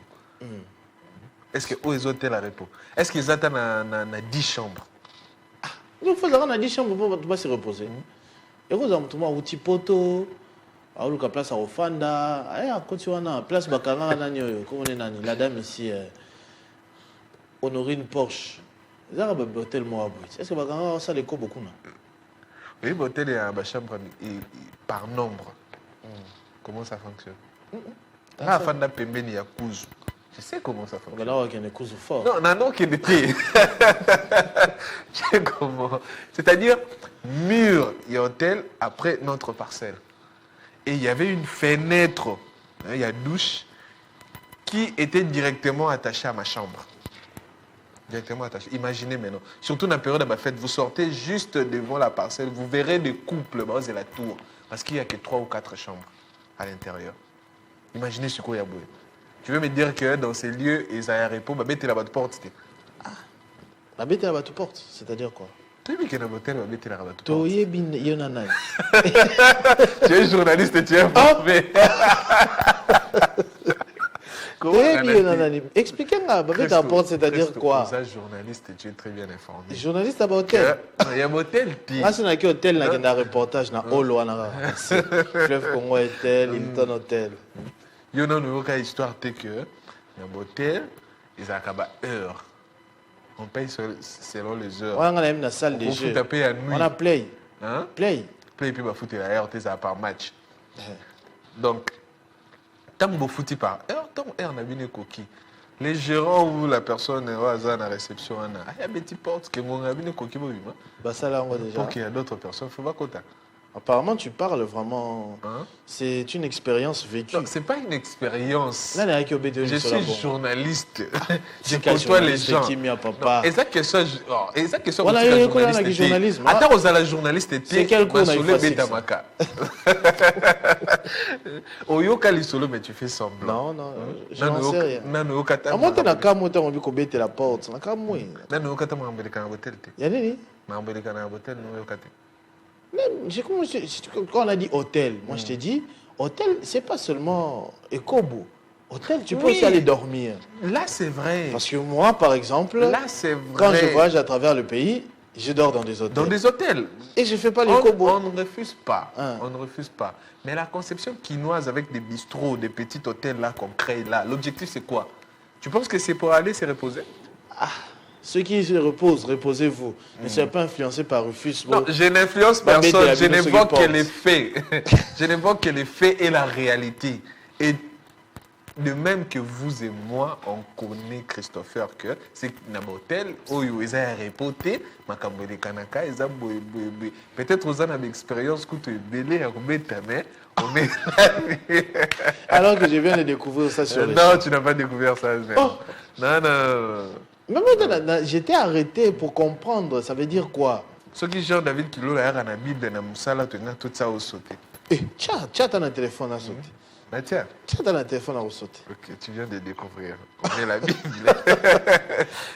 Est-ce que où ils ont la repos? Est-ce qu'ils attendent à 10 chambres? Il faut avoir 10 chambres pour se reposer. Et vous avez tout le monde, poto, à la place à Ofanda, à Kotiwana, place Bakanga, la dame ici. Honorine Porsche. Est-ce que Bakanga ça les beaucoup? Oui, l'hôtel est à ma chambre par nombre. Comment ça fonctionne? Là, Fanda Pembeni, il y a Kouzou. Je sais comment ça fonctionne. Là, il y a des Kouzou forts. Non, qui était. Je sais comment. C'est-à-dire, mur et hôtel après notre parcelle. Et il y avait une fenêtre, il y a une douche, qui était directement attachée à ma chambre. Directement attaché. Imaginez maintenant, surtout dans la période de ma fête, vous sortez juste devant la parcelle, vous verrez des couples, c'est la tour, parce qu'il n'y a que 3 ou 4 chambres à l'intérieur. Imaginez ce qu'il y a. Tu veux me dire que dans ces lieux, ils ont un repos, bête la porte. La bête la porte, c'est-à-dire quoi? Tu veux qu'il y a un hôtel, bête la porte. Tu es journaliste, tu es informé. Expliquez-moi, c'est-à-dire quoi? Ça, journaliste, tu es très bien informé. Journaliste à hôtel. Il y a un hôtel. Ah, c'est un hôtel, il y a un reportage dans Olo, Fleuve Congo Hôtel, Hilton Hôtel. Il y a une histoire que il y a un hôtel, ils ont une heure. On paye selon les heures. On a même la salle des jeux. On a Play. Hein? Play. Play, puis on fout la heure, tu par match. Donc, tant que vous foutez par heure, tant que on a bien coquille. Les gérants ou la personne au hasard à la réception, il y a des petites portes que mon ami ne coquille pas. Bah ça là on voit déjà. Pour qu'il y ait d'autres personnes, il faut pas qu'on Apparemment, tu parles vraiment. Hein? C'est une expérience vécue. Non, c'est pas une expérience. Là, il y a que BD, Je cela, suis bon. journaliste. Je C'est quel côtoie les journaliste gens. qui m'y a papa. Eza question Voilà, il y a quoi là, le journalisme. Attends, aux la journaliste C'est quel cours dans Massolé IFA Betamaka. Oyoka lisolo, mais tu fais semblant. Non, je n'en sais rien. Nano okata. À moi, tu n'as qu'à moi, tu as envie de la porte. Tu n'as qu'à moi. Nano okata mo ambele kana hotel te. Il y a des. Ma ambele kana hotel no yokate. Quand on a dit hôtel, moi je t'ai dit, hôtel, c'est pas seulement Ekobo. Hôtel, tu peux aussi aller dormir. Là, c'est vrai. Parce que moi, par exemple, Là, c'est vrai. quand je voyage à travers le pays, je dors dans des hôtels. Dans des hôtels. Et je ne fais pas les On Kobo. ne refuse pas. Hein. On ne refuse pas. Mais la conception quinoise avec des bistrots, des petits hôtels là qu'on crée là, l'objectif c'est quoi? Tu penses que c'est pour aller se reposer? Ceux qui se reposent, reposez-vous. Ne soyez pas influencés par Rufus. Non, je n'influence Pas mettre personne. la Je Bible sur n'évoque les que portes. les faits. Je n'évoque que les faits et la réalité. Et de même que vous et moi, on connaît Christopher que c'est un hôtel où ils ont reporté, peut-être aux ans d'expérience que tu es belé, mais Alors que je viens de découvrir ça sur les non, tu n'as pas découvert ça. Oh. Non, non. Mais moi, j'étais arrêté pour comprendre. Ça veut dire quoi? Ce qui Jean David Kilo là, dans la Bible, dans Moussala, tu as tout ça au sauté. Eh, tiens, t'as un téléphone à sauter. Bah tiens. Tiens, t'as un téléphone à sauter. Ok, tu viens de découvrir. On est la Bible.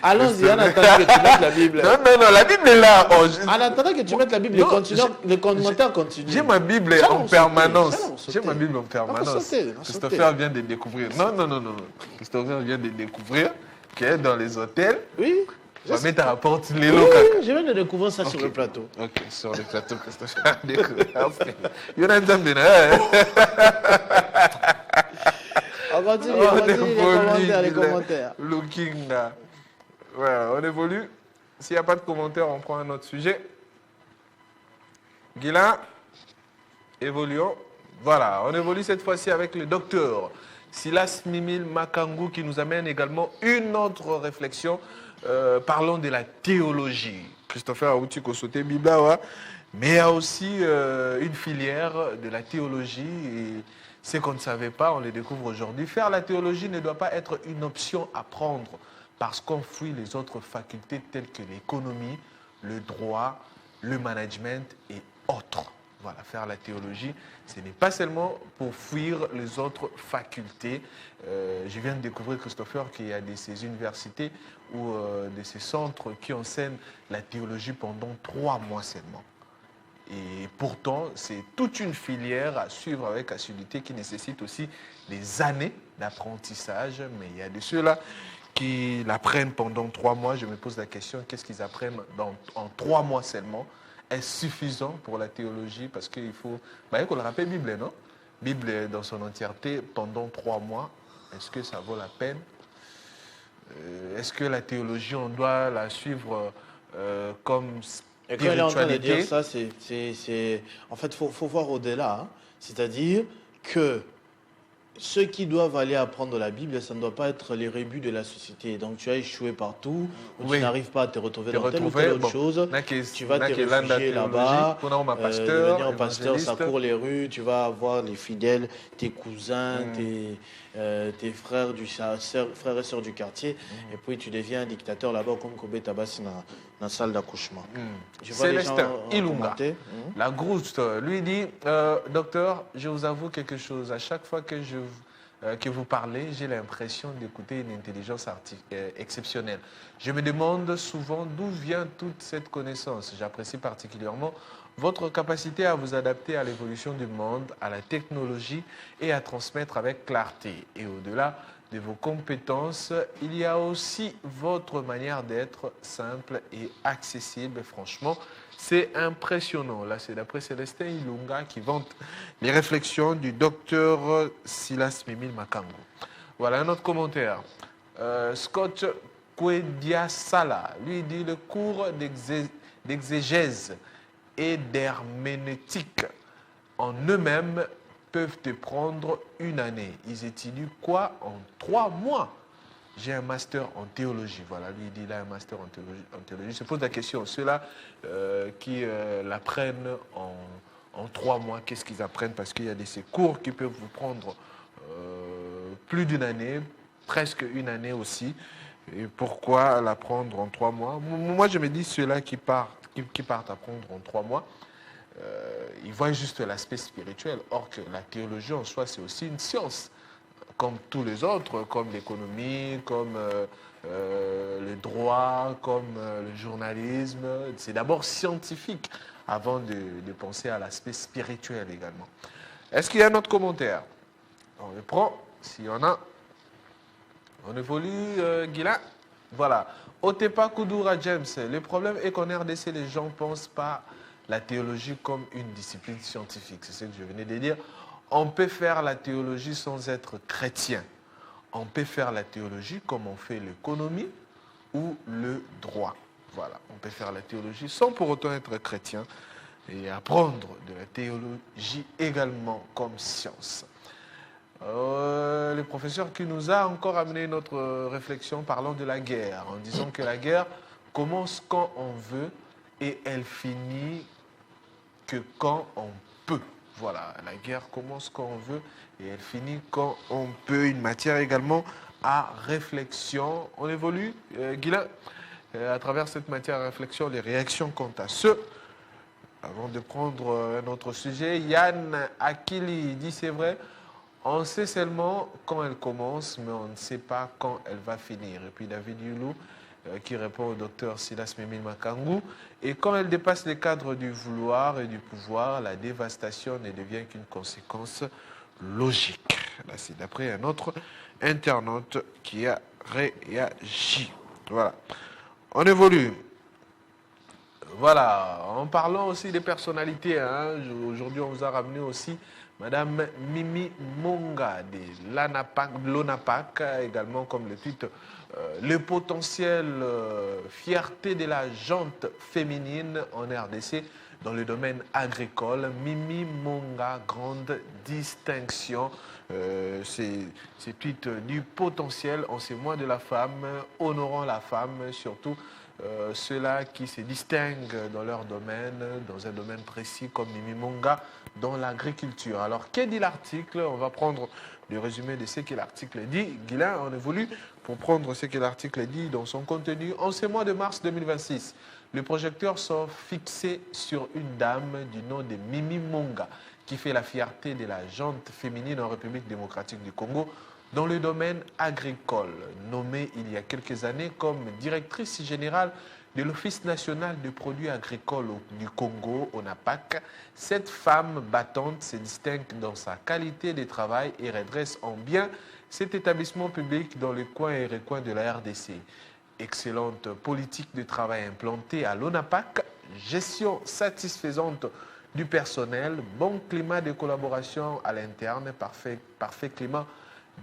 Allons-y, en attendant que tu mettes la Bible. Non, non, non, la Bible est là. Oh, En attendant que tu mettes la Bible, Non, le commentaire continue. j'ai ma Bible Tiens, en on sauter, permanence. tiens, on sauter. J'ai ma Bible en On permanence. va sauter, on va Christopher sauter. vient de découvrir. Non, non, non, non. Christopher vient de découvrir que dans les hôtels, Oui. on va mettre à la porte les Oui, locaux. je viens de découvrir ça sur Ok. le plateau. Ok, sur le plateau, Christopher a découvert. Jonathan Bena. On continue, On on continue évolue, les commentaires. Looking là. Voilà, on évolue. S'il n'y a pas de commentaires, on prend un autre sujet. Guilain, évoluons. Voilà, on évolue cette fois-ci avec le docteur Silas Mimil Makangou qui nous amène également une autre réflexion. Parlons de la théologie. Christopher Aoutiko sauté Bibla, mais il y a aussi une filière de la théologie. Et ce qu'on ne savait pas, on le découvre aujourd'hui. Faire la théologie ne doit pas être une option à prendre parce qu'on fuit les autres facultés telles que l'économie, le droit, le management et autres. Voilà, faire la théologie, ce n'est pas seulement pour fuir les autres facultés. Je viens de découvrir, Christopher, qu'il y a de ces universités ou de ces centres qui enseignent la théologie pendant 3 mois seulement. Et pourtant, c'est toute une filière à suivre avec assiduité qui nécessite aussi des années d'apprentissage. Mais il y a de ceux-là qui l'apprennent pendant 3 mois. Je me pose la question, qu'est-ce qu'ils apprennent en 3 mois seulement? Est-ce suffisant pour la théologie? Parce qu'il faut... Bah, qu'on le rappelle, Bible, non? Bible dans son entièreté pendant 3 mois. Est-ce que ça vaut la peine? Est-ce que la théologie, on doit la suivre comme Et quand il est en train de spiritualité? dire ça, en fait, il faut voir au-delà. Hein. C'est-à-dire que ceux qui doivent aller apprendre la Bible, ça ne doit pas être les rébus de la société. Donc tu as échoué partout, ou Oui. tu n'arrives pas à te retrouver Te dans telle ou retrouver, telle autre bon, chose. Tu vas te réfugier là-bas, devenir un pasteur, ça court les rues, tu vas avoir les fidèles, tes cousins, tes frères, frères et sœurs du quartier, et puis tu deviens un dictateur là-bas comme Kobe Tabassi dans la salle d'accouchement. Je vois les gens Célestin Ilunga, commenter. la Grouste, lui dit, docteur, je vous avoue quelque chose. À chaque fois que vous parlez, j'ai l'impression d'écouter une intelligence exceptionnelle. Je me demande souvent d'où vient toute cette connaissance. J'apprécie particulièrement votre capacité à vous adapter à l'évolution du monde, à la technologie et à transmettre avec clarté. Et au-delà de vos compétences, il y a aussi votre manière d'être simple et accessible. Franchement, c'est impressionnant. Là, c'est d'après Célestin Ilunga qui vante les réflexions du docteur Silas Mimil Makangou. Voilà un autre commentaire. Scott Kwediasala, lui dit le cours d'exégèse et d'herméneutique en eux-mêmes peuvent te prendre 1 année. Ils étudient quoi en 3 mois? J'ai un master en théologie. Voilà, lui il dit là un master en théologie. Je pose la question, ceux-là qui l'apprennent en 3 mois, qu'est-ce qu'ils apprennent? Parce qu'il y a ces cours qui peuvent vous prendre plus d'une année, presque une année aussi. Et pourquoi l'apprendre en 3 mois? Moi, je me dis, ceux-là qui partent apprendre en 3 mois, ils voient juste l'aspect spirituel. Or que la théologie en soi, c'est aussi une science, comme tous les autres, comme l'économie, comme le droit, comme le journalisme. C'est d'abord scientifique avant de penser à l'aspect spirituel également. Est-ce qu'il y a un autre commentaire? On le prend, s'il y en a. On évolue, Guilain. Voilà. Otepa Koudoura James. Le problème est qu'en RDC, les gens ne pensent pas la théologie comme une discipline scientifique. C'est ce que je venais de dire. On peut faire la théologie sans être chrétien. On peut faire la théologie comme on fait l'économie ou le droit. Voilà. On peut faire la théologie sans pour autant être chrétien et apprendre de la théologie également comme science. Le professeur qui nous a encore amené notre réflexion parlant de la guerre, en disant que la guerre commence quand on veut et elle finit que quand on peut. Voilà, la guerre commence quand on veut et elle finit quand on peut. Une matière également à réflexion. On évolue, Guilain, à travers cette matière à réflexion, les réactions quant à ce. Avant de prendre un autre sujet, Yann Akili dit c'est vrai. On sait seulement quand elle commence, mais on ne sait pas quand elle va finir. Et puis David Yulou qui répond au docteur Silas Memil Makangou. Et quand elle dépasse les cadres du vouloir et du pouvoir, la dévastation ne devient qu'une conséquence logique. Là, c'est d'après un autre internaute qui a réagi. Voilà. On évolue. Voilà. En parlant aussi des personnalités, hein, aujourd'hui on vous a ramené aussi Madame Mimi Monga de l'ONAPAC, également comme le titre, le potentiel fierté de la jante féminine en RDC dans le domaine agricole. Mimi Monga, grande distinction. C'est titre du potentiel en ces mois de la femme, honorant la femme, surtout ceux-là qui se distinguent dans leur domaine, dans un domaine précis comme Mimi Monga, dans l'agriculture. Alors, qu'est dit l'article? On va prendre le résumé de ce que l'article dit. Guilain, on évolue pour prendre ce que l'article dit dans son contenu. En ce mois de mars 2026, les projecteurs sont fixés sur une dame du nom de Mimi Monga, qui fait la fierté de la jante féminine en République démocratique du Congo, dans le domaine agricole. Nommée il y a quelques années comme directrice générale de l'Office national des produits agricoles du Congo, ONAPAC, cette femme battante se distingue dans sa qualité de travail et redresse en bien cet établissement public dans les coins et recoins de la RDC. Excellente politique de travail implantée à l'ONAPAC, gestion satisfaisante du personnel, bon climat de collaboration à l'interne, parfait climat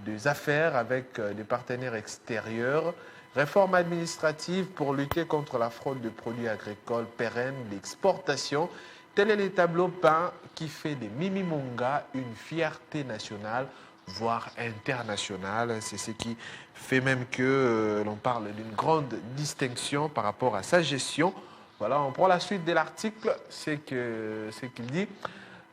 des affaires avec des partenaires extérieurs, réforme administrative pour lutter contre la fraude de produits agricoles pérennes, l'exportation. Tel est le tableau peint qui fait de Mimi Monga une fierté nationale, voire internationale. C'est ce qui fait même que l'on parle d'une grande distinction par rapport à sa gestion. Voilà, on prend la suite de l'article, c'est qu'il dit.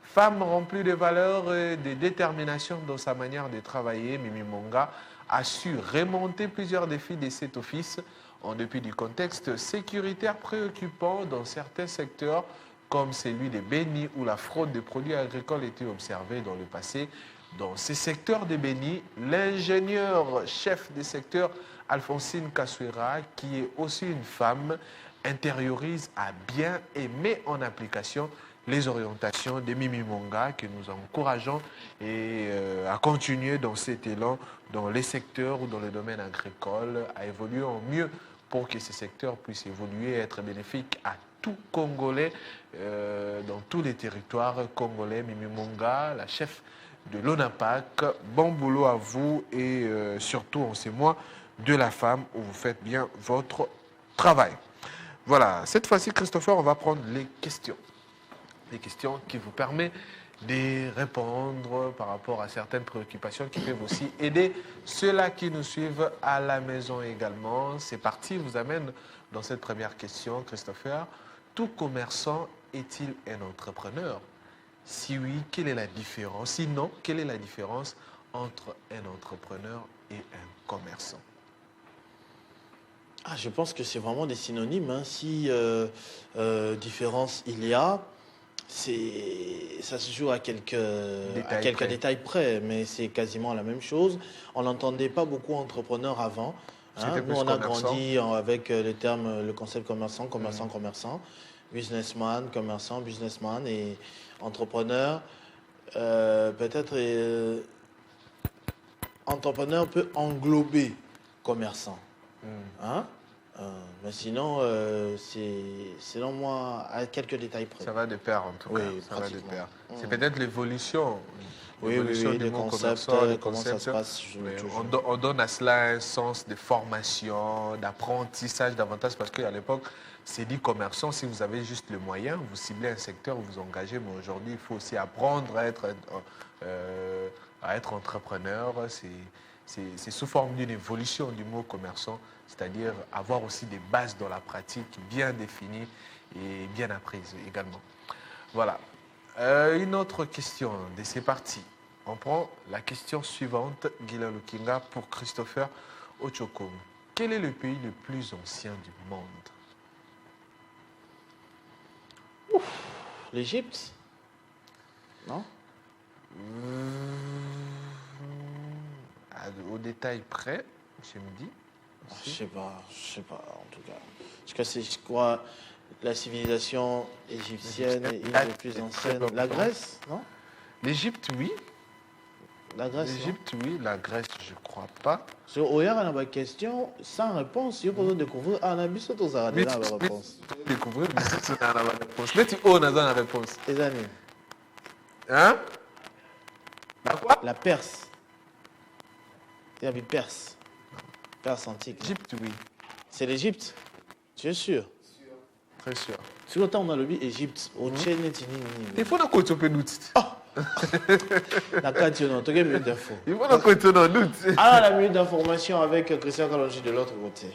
Femme remplie de valeurs et de détermination dans sa manière de travailler, Mimi Monga a su remonter plusieurs défis de cet office en dépit du contexte sécuritaire préoccupant dans certains secteurs comme celui des Béni où la fraude des produits agricoles était observée dans le passé. Dans ces secteurs de Béni, l'ingénieur chef des secteurs Alphonsine Kaswera, qui est aussi une femme, intériorise à bien et met en application les orientations de Mimi Monga que nous encourageons et à continuer dans cet élan dans les secteurs ou dans le domaine agricole, à évoluer en mieux pour que ces secteurs puissent évoluer et être bénéfiques à tout Congolais dans tous les territoires congolais. Mimi Monga, la chef de l'ONAPAC, bon boulot à vous et surtout en ces mois de la femme où vous faites bien votre travail. Voilà, cette fois-ci, Christopher, on va prendre les questions. Les questions qui vous permettent de répondre par rapport à certaines préoccupations qui peuvent aussi aider ceux-là qui nous suivent à la maison également. C'est parti, je vous amène dans cette première question, Christopher. Tout commerçant est-il un entrepreneur? Si oui, quelle est la différence? Sinon, quelle est la différence entre un entrepreneur et un commerçant? Je pense que c'est vraiment des synonymes. Hein. Si différence il y a, ça se joue à quelques détails près, mais c'est quasiment la même chose. On n'entendait pas beaucoup entrepreneur avant. Hein. Nous, on a grandi avec les termes, le concept commerçant, businessman, commerçant, businessman et entrepreneur. Peut-être entrepreneur peut englober commerçant. Hein? Mais sinon, c'est selon moi à quelques détails près. Ça va de pair en tout cas. Ça va de pair. C'est peut-être l'évolution. Oui, des concepts, comment ça se passe. On donne à cela un sens de formation, d'apprentissage davantage parce qu'à l'époque, c'est dit commerçant, si vous avez juste le moyen, vous ciblez un secteur, vous vous engagez, mais aujourd'hui, il faut aussi apprendre à être entrepreneur. C'est sous forme d'une évolution du mot commerçant, c'est-à-dire avoir aussi des bases dans la pratique bien définies et bien apprises également. Voilà. Une autre question, c'est parti. On prend la question suivante, Gila Lukinga, pour Christopher Ochokom. Quel est le pays le plus ancien du monde? L'Égypte? Non? Au détail près, je me dis. Je sais pas, en tout cas. Parce que c'est quoi la civilisation égyptienne est une des plus anciennes. La Grèce, non? L'Égypte, oui. La Grèce, l'Égypte, oui. La Grèce, je ne crois pas. Sur Oya, on a une question sans réponse. Si vous découvrir, on a mis sur tous la réponse. Découvrir, mais c'est la réponse. Mais tu as la réponse. Les amis. Hein? La quoi? La Perse. Il y a Perse. Perse antique. Égypte, oui. C'est l'Égypte? Tu es sûr? Très sûr. Sur le temps, on a le Égypte. Au Tchéné, il faut qu'on tu peux nous dire. D'accord, tu as une minute d'info. Il faut qu'on tu nous doute. Alors, la minute d'information avec Christian Kalonji de l'autre côté.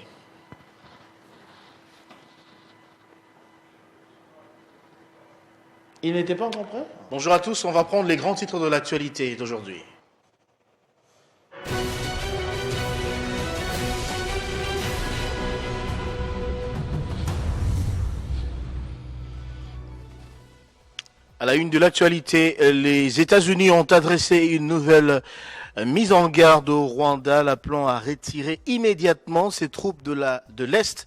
Il n'était pas encore prêt? Bonjour à tous, on va prendre les grands titres de l'actualité d'aujourd'hui. À la une de l'actualité, les États-Unis ont adressé une nouvelle mise en garde au Rwanda, l'appelant à retirer immédiatement ses troupes de l'Est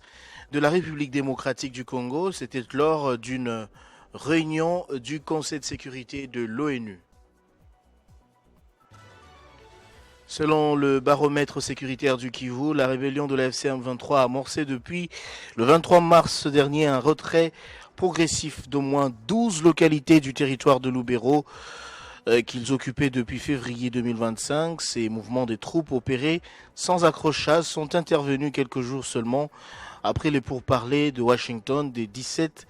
de la République démocratique du Congo. C'était lors d'une réunion du Conseil de sécurité de l'ONU. Selon le baromètre sécuritaire du Kivu, la rébellion de la FCM23 a amorcé depuis le 23 mars dernier un retrait progressif d'au moins 12 localités du territoire de Lubero qu'ils occupaient depuis février 2025. Ces mouvements des troupes opérés sans accrochage sont intervenus quelques jours seulement après les pourparlers de Washington des 17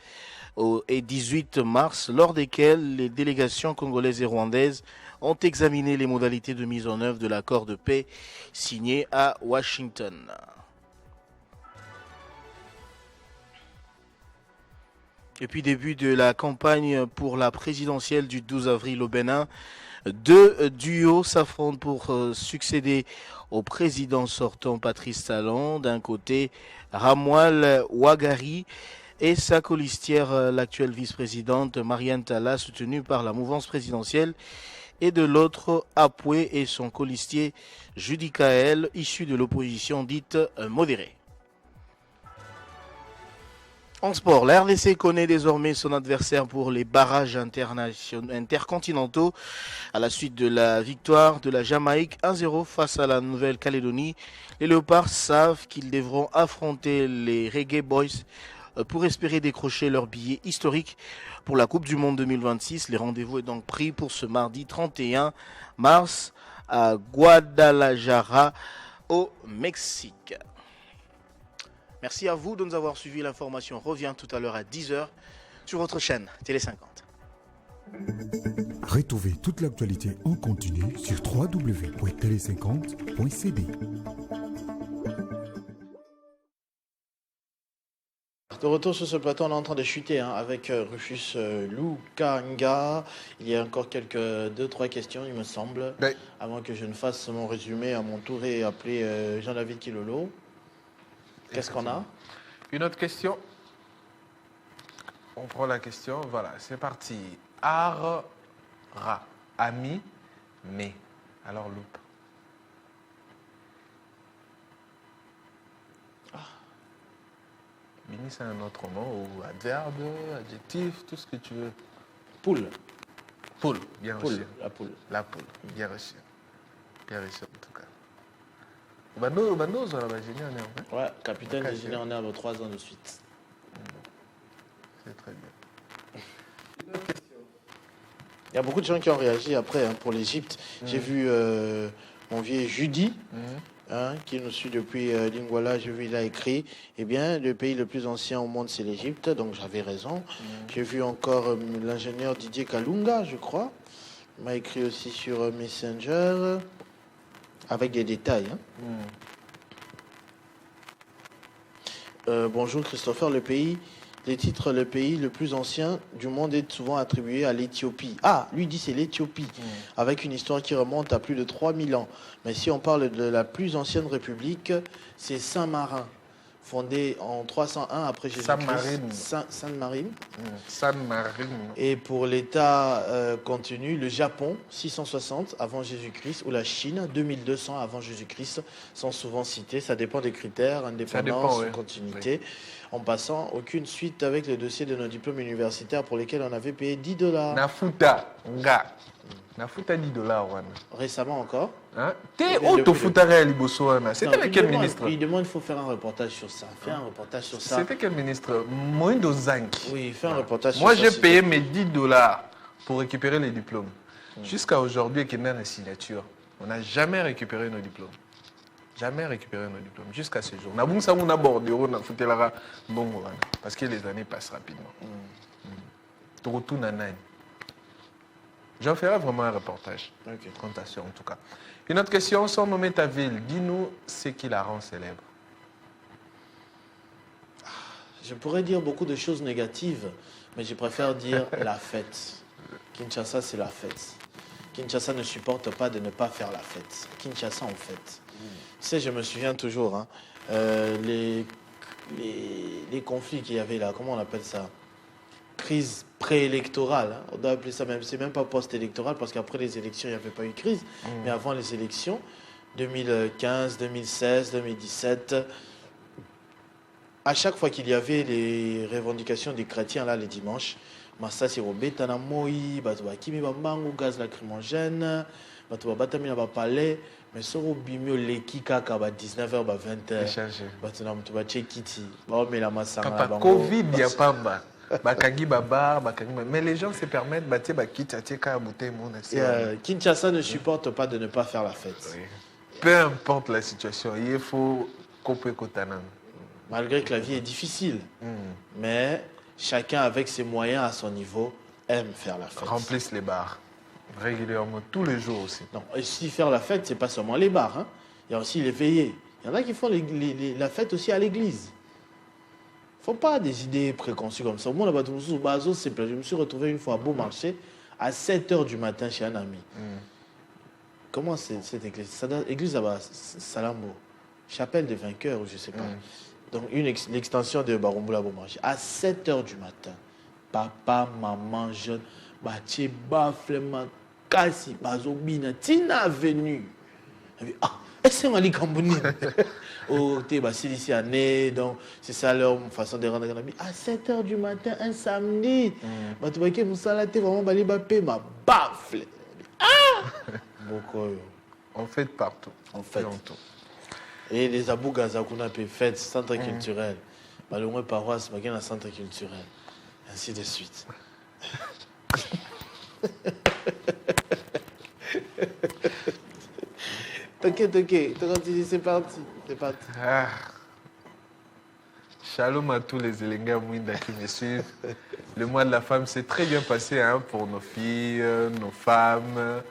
et 18 mars, lors desquels les délégations congolaises et rwandaises ont examiné les modalités de mise en œuvre de l'accord de paix signé à Washington. Et puis début de la campagne pour la présidentielle du 12 avril au Bénin, deux duos s'affrontent pour succéder au président sortant Patrice Talon. D'un côté, Ramwal Ouagari et sa colistière, l'actuelle vice-présidente Marianne Talla, soutenue par la mouvance présidentielle. Et de l'autre, Apoué et son colistier Judy Kael, issu de l'opposition dite modérée. En sport, la RDC connaît désormais son adversaire pour les barrages intercontinentaux à la suite de la victoire de la Jamaïque 1-0 face à la Nouvelle-Calédonie. Les Léopards savent qu'ils devront affronter les Reggae Boys pour espérer décrocher leur billet historique pour la Coupe du Monde 2026. Les rendez-vous est donc pris pour ce mardi 31 mars à Guadalajara au Mexique. Merci à vous de nous avoir suivis. L'information revient tout à l'heure à 10h sur votre chaîne Télé 50. Retrouvez toute l'actualité en continu sur www.tele50.cd. De retour sur ce plateau, on est en train de chuter avec Rufus Lukanga. Il y a encore quelques 2-3 questions, il me semble, avant que je ne fasse mon résumé à mon tour et appeler Jean-David Kilolo. Qu'est-ce qu'on a? Une autre question. On prend la question. Voilà, c'est parti. Ara, ami, mais. Alors, loupe. Bini, c'est un autre mot, ou adverbe, adjectif, tout ce que tu veux. Poule. Poule, bien reçu. La poule. La poule, bien reçu. Bien reçu, en tout cas. Bando, on a génie en herbe. Ouais, capitaine de génie en herbe 3 ans de suite. C'est très bien. Il y a beaucoup de gens qui ont réagi après pour l'Égypte. J'ai vu mon vieux Judy, qui nous suit depuis Lingwala. J'ai vu, il a écrit, eh bien, le pays le plus ancien au monde, c'est l'Égypte. Donc j'avais raison. J'ai vu encore l'ingénieur Didier Kalunga, je crois. Il m'a écrit aussi sur Messenger, avec des détails. Bonjour Christopher, les titres, le pays le plus ancien du monde est souvent attribué à l'Éthiopie. Ah, lui dit c'est l'Éthiopie, avec une histoire qui remonte à plus de 3000 ans. Mais si on parle de la plus ancienne république, c'est Saint-Marin, fondée en 301 après Jésus-Christ. Sainte-Marine. Sainte-Marine. Et pour l'État contenu, le Japon, 660 avant Jésus-Christ, ou la Chine, 2200 avant Jésus-Christ, sont souvent cités. Ça dépend des critères, indépendance, continuité. Oui. En passant, aucune suite avec le dossier de nos diplômes universitaires pour lesquels on avait payé $10. Nafuta, nga. Nafuta $10, wana. Récemment encore. T'es autofuta liboso, wana. C'était avec quel ministre? Il demande, il faut faire un reportage sur ça. Fais un reportage sur ça. C'était quel ministre? Moindo Zanki. Oui, fais un reportage sur ça. Moi, j'ai payé mes $10 pour récupérer les diplômes. Jusqu'à aujourd'hui, qu'il y a une signature. On n'a jamais récupéré nos diplômes. Jamais récupéré nos diplômes, jusqu'à ce jour. Parce que les années passent rapidement. J'en ferai vraiment un reportage. Quant à ça, en tout cas. Une autre question, sans nommer ta ville, dis-nous ce qui la rend célèbre. Je pourrais dire beaucoup de choses négatives, mais je préfère dire la fête. Kinshasa, c'est la fête. Kinshasa ne supporte pas de ne pas faire la fête. Kinshasa, en fait. Tu sais, je me souviens toujours, les conflits qu'il y avait là, comment on appelle ça? Crise préélectorale. On doit appeler ça même, c'est même pas post-électoral parce qu'après les élections, il n'y avait pas eu crise. Mais avant les élections, 2015, 2016, 2017, à chaque fois qu'il y avait les revendications des chrétiens là les dimanches, Massa c'est Robetana Moi, Kimi Bambango, gaz lacrymogène, Batamina Bapalais. Mais si on bimio leki kaka à 19h, 20h, Covid, il n'y a pas mais les gens se permettent Kinshasa ne supporte pas de ne pas faire la fête. Peu importe la situation, il faut couper Kotanan. Malgré que la vie est difficile, mais chacun avec ses moyens à son niveau aime faire la fête. Remplissent les bars. Régulièrement, tous les jours aussi. Non, et si faire la fête, c'est pas seulement les bars. Il y a aussi les veillées. Il y en a qui font la fête aussi à l'église. Il ne faut pas des idées préconçues comme ça. Au moins, je me suis retrouvé une fois à Beaumarchais à 7h du matin chez un ami. Comment c'est cette église? Église là-bas, Salambo. Chapelle des vainqueurs, je ne sais pas. Donc, l'extension de Barumboula Beaumarchais. À 7h du matin, papa, maman, jeune. Baché bafle makasi bazobina tina venu. Est-ce qu'on a Kambouni? Oh, t'es ici année, donc c'est ça leur façon de rendre à 7h du matin un samedi. Tu vois que Moussala t'es vraiment balé bapé ma bafle. On fait partout. On fait et les Abou Gaza qu'on a fait fête centre culturel. Le moins paroisse, mais un centre culturel. Ainsi de suite. T'inquiète, c'est parti. Shalom à tous les Elenga Mouinda qui me suivent. Le mois de la femme s'est très bien passé pour nos filles, nos femmes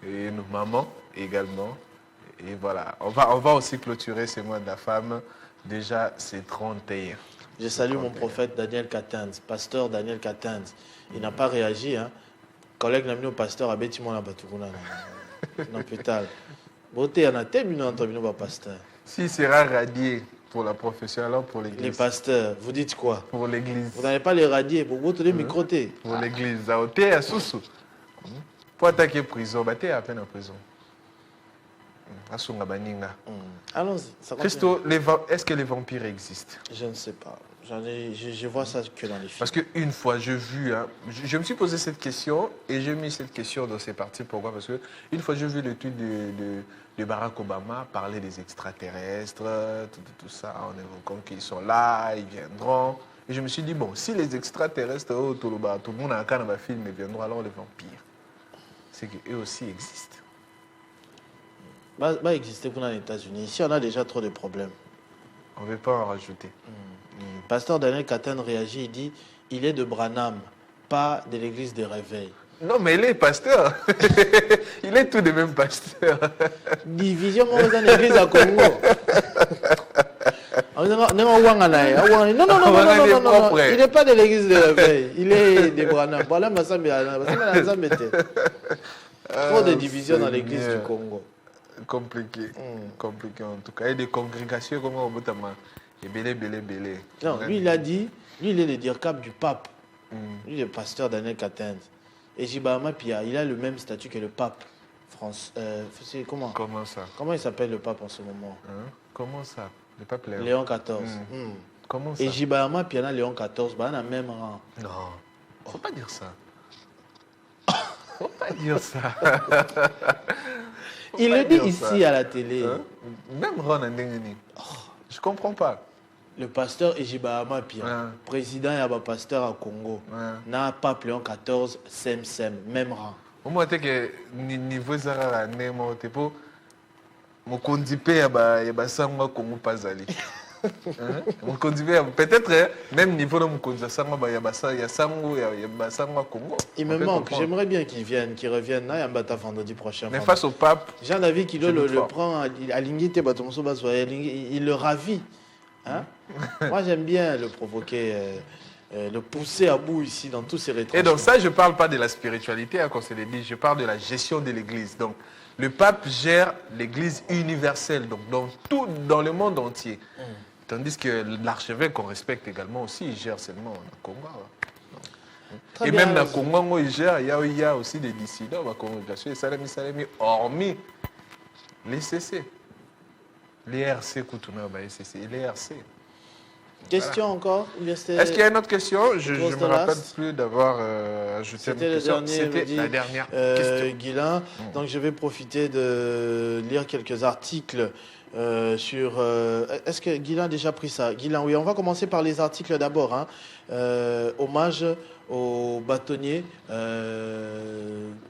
et nos mamans également. Et voilà, on va aussi clôturer ce mois de la femme. Déjà, c'est 31. Je salue mon prophète Daniel Katanz, pasteur Daniel Katanz. Il n'a pas réagi. Hein. Collègue n'a mis au pasteur à Bétimon la Batoukuna. Non, putain. Beauté, on a terminé entre nous, pasteur. S'il sera radié pour la profession, alors pour l'église. Les pasteurs, vous dites quoi? Pour l'église. Vous n'allez pas les radier pour vous tenir microter. Pour l'église. À Oté, à Soussou. Pour attaquer prison, bah, t'es à peine en prison. À Sungabaninga. Allons-y. Christo, est-ce que les vampires existent? Je ne sais pas. Je vois ça que dans les films. Parce qu'une fois, j'ai vu, hein, je me suis posé cette question et j'ai mis cette question dans ces parties. Pourquoi? Parce qu'une fois, j'ai vu l'étude de Barack Obama parler des extraterrestres, tout ça, en évoquant qu'ils sont là, ils viendront. Et je me suis dit, bon, si les extraterrestres, tout le monde a un cas dans ma film, ils viendront, alors les vampires. C'est qu'eux aussi existent. Va exister pour les États-Unis. Ici, on a déjà trop de problèmes. On ne veut pas en rajouter. Pasteur Daniel Katan réagit, il dit, il est de Branham, pas de l'église des réveils. Non, mais il est pasteur. Il est tout de même pasteur. Division dans l'église à Congo. Non. Il n'est pas de l'église des réveils. Il est de Branham. Trop de divisions dans l'église du Congo. Compliqué. Compliqué en tout cas. Et des congrégations comme au Boutama. Et belé. Non, lui il a dit, lui il est le dirkab du pape. Lui il est pasteur Daniel Katenz. Et Jibahama Pia, il a le même statut que le pape. Comment ça? Comment il s'appelle le pape en ce moment? Comment ça? Le pape Léon. Léon XIV. Comment ça? Et Jibahama Pia, Léon XIV, bah, on a même rang. Non, faut pas dire ça. Faut pas dire ça. Il le dit ici à la télé. Même Ron Ndengeni. Je comprends pas. Le pasteur Ejibahama Pia, président et pasteur à Congo, n'a pas Léon XIV, sem, même rang. Au moins, tu que niveau Zara, Nemo, Tepo, mon conduit à Basangwa Congo Pazali. Peut-être même niveau de mon conduit, il y a Basangwa Congo. Il me manque, j'aimerais bien qu'il vienne, qu'il revienne là, et vendredi prochain. Mais face au pape, Jean-David qui le prend à l'ingité, il le ravit. Hein? Moi, j'aime bien le provoquer, le pousser à bout ici dans tous ces rétranchements. Et donc ça, je ne parle pas de la spiritualité, hein, comme c'est dit, je parle de la gestion de l'Église. Donc, le pape gère l'Église universelle, donc dans le monde entier. Tandis que l'archevêque qu'on respecte également aussi, il gère seulement le Congo. Et bien, même dans le Congo, il y a aussi des dissidents, la congrégation, Salami, hormis les CC. Les RC, les RC. Question encore? Est-ce qu'il y a une autre question? Je ne me rappelle plus d'avoir ajouté une question. C'était la dernière question. Guilain, donc je vais profiter de lire quelques articles sur... Est-ce que Guilain a déjà pris ça? Guilain, oui, on va commencer par les articles d'abord. Hein. Hommage au bâtonnier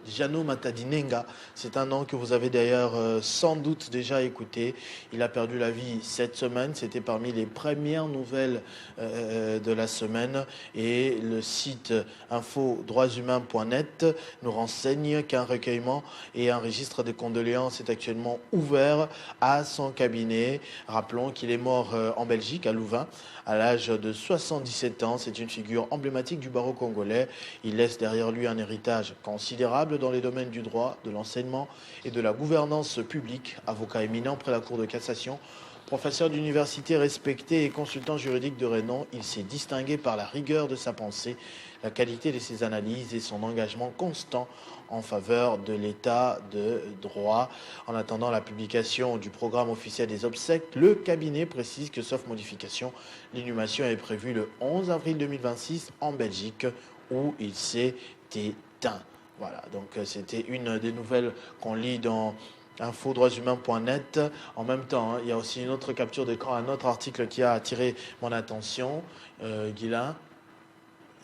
Jano Matadinenga. C'est un nom que vous avez d'ailleurs sans doute déjà écouté. Il a perdu la vie cette semaine. C'était parmi les premières nouvelles de la semaine. Et le site infodroitshumains.net nous renseigne qu'un recueillement et un registre de condoléances est actuellement ouvert à son cabinet. Rappelons qu'il est mort en Belgique, à Louvain, à l'âge de 77 ans. C'est une figure emblématique du barreau congolais. Il laisse derrière lui un héritage considérable dans les domaines du droit, de l'enseignement et de la gouvernance publique. Avocat éminent près la Cour de cassation, professeur d'université respecté et consultant juridique de renom, il s'est distingué par la rigueur de sa pensée, la qualité de ses analyses et son engagement constant en faveur de l'état de droit. En attendant la publication du programme officiel des obsèques, le cabinet précise que, sauf modification, l'inhumation est prévue le 11 avril 2026 en Belgique, où il s'est éteint. Voilà, donc c'était une des nouvelles qu'on lit dans infodroitshumains.net. En même temps, il y a aussi une autre capture d'écran, un autre article qui a attiré mon attention, Guilain.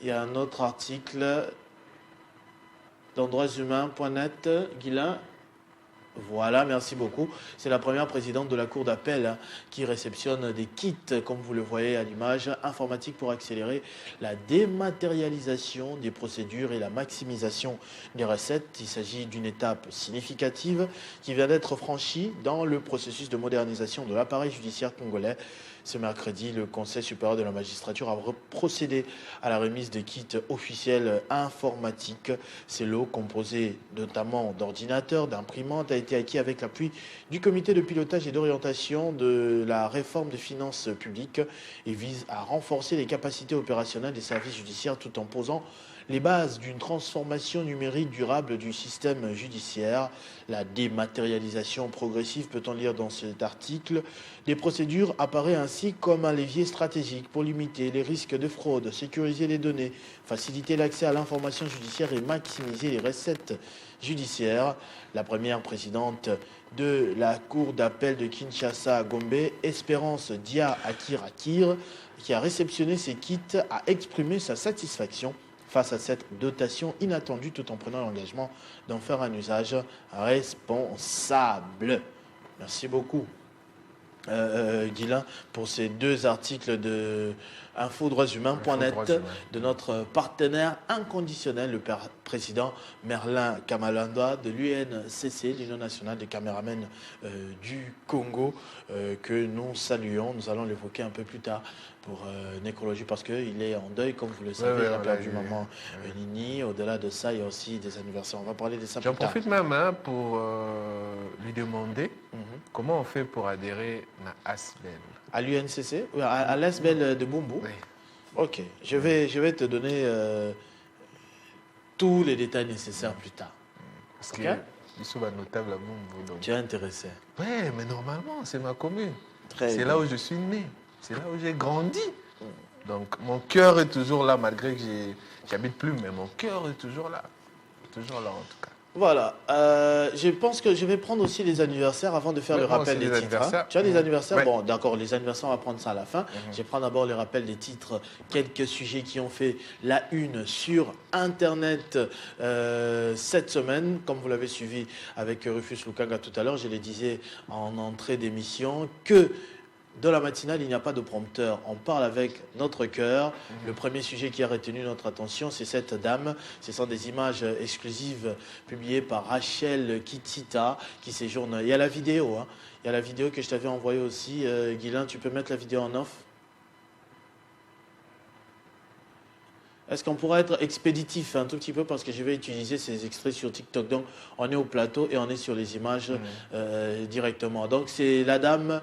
Il y a un autre article dans droitshumains.net, Guilain. Voilà, merci beaucoup. C'est la première présidente de la Cour d'appel qui réceptionne des kits, comme vous le voyez à l'image, informatiques pour accélérer la dématérialisation des procédures et la maximisation des recettes. Il s'agit d'une étape significative qui vient d'être franchie dans le processus de modernisation de l'appareil judiciaire congolais. Ce mercredi, le Conseil supérieur de la magistrature a procédé à la remise de kits officiels informatiques. Ces lots, composés notamment d'ordinateurs, d'imprimantes, a été acquis avec l'appui du comité de pilotage et d'orientation de la réforme des finances publiques et vise à renforcer les capacités opérationnelles des services judiciaires tout en posant les bases d'une transformation numérique durable du système judiciaire. La dématérialisation progressive, peut-on lire dans cet article, des procédures apparaît ainsi comme un levier stratégique pour limiter les risques de fraude, sécuriser les données, faciliter l'accès à l'information judiciaire et maximiser les recettes judiciaires. La première présidente de la Cour d'appel de Kinshasa, Gombe, Espérance Dia Akir, qui a réceptionné ces kits, a exprimé sa satisfaction face à cette dotation inattendue tout en prenant l'engagement d'en faire un usage responsable. Merci beaucoup, Guilain, pour ces deux articles de infodroitshumains.net de notre partenaire inconditionnel, le président Merlin Kamalanda de l'UNCC, l'Union nationale des caméramens du Congo, que nous saluons. Nous allons l'évoquer un peu plus tard pour Nécrologie parce qu'il est en deuil, comme vous le savez, il a perdu maman Nini. Au-delà de ça, il y a aussi des anniversaires. On va parler de ça plus tard. J'en profite même pour lui demander comment on fait pour adhérer à ASBEL. À l'UNCC, à l'ASBEL de Bumbu. Oui. Ok, je vais te donner tous les détails nécessaires plus tard. Parce que ils sont notables à Bumbu. Donc. Tu es intéressé? Oui, mais normalement, c'est ma commune. C'est là où je suis né. C'est là où j'ai grandi. Donc, mon cœur est toujours là, malgré que j'habite plus, mais mon cœur est toujours là. Toujours là, en tout cas. Voilà. Je pense que je vais prendre aussi les anniversaires avant de faire le rappel des titres. Hein. Tu as des anniversaires? Bon, d'accord, les anniversaires, on va prendre ça à la fin. Je vais prendre d'abord le rappel des titres. Quelques sujets qui ont fait la une sur Internet cette semaine. Comme vous l'avez suivi avec Rufus Lukanga tout à l'heure, je le disais en entrée d'émission que dans la matinale, il n'y a pas de prompteur. On parle avec notre cœur. Le premier sujet qui a retenu notre attention, c'est cette dame. Ce sont des images exclusives publiées par Rachel Kitita qui séjourne. Il y a la vidéo. Hein. Il y a la vidéo que je t'avais envoyée aussi. Guilain, tu peux mettre la vidéo en off? Est-ce qu'on pourrait être expéditif un tout petit peu parce que je vais utiliser ces extraits sur TikTok. Donc, on est au plateau et on est sur les images directement. Donc, c'est la dame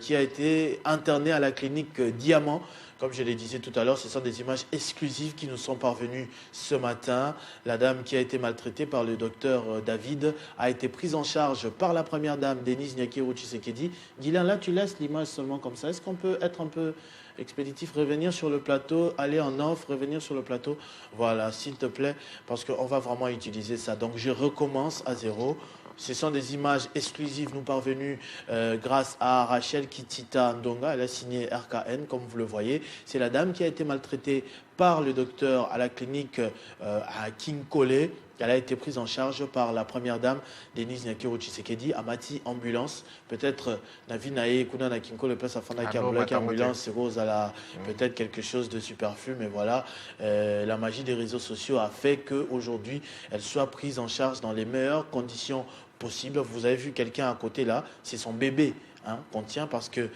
qui a été internée à la clinique Diamant. Comme je le disais tout à l'heure, ce sont des images exclusives qui nous sont parvenues ce matin. La dame qui a été maltraitée par le docteur David a été prise en charge par la première dame, Denise Nyakiro Tshisekedi. Guilain, là, tu laisses l'image seulement comme ça. Est-ce qu'on peut être un peu expéditif, revenir sur le plateau, aller en off, revenir sur le plateau? Voilà, s'il te plaît, parce qu'on va vraiment utiliser ça. Donc, je recommence à zéro. Ce sont des images exclusives nous parvenues grâce à Rachel Kitita Ndonga. Elle a signé RKN, comme vous le voyez. C'est la dame qui a été maltraitée par le docteur à la clinique à Kinkole. Elle a été prise en charge par la première dame, Denise Nyakiro Tshisekedi, à Mati Ambulance. Peut-être Navi Nae Kuna Nakinko, le père Safana qui a bloqué ambulance, c'est rose à la peut-être quelque chose de superflu, mais voilà, la magie des réseaux sociaux a fait qu'aujourd'hui, elle soit prise en charge dans les meilleures conditions possibles. Vous avez vu quelqu'un à côté là, c'est son bébé. Hein, qu'on tient parce que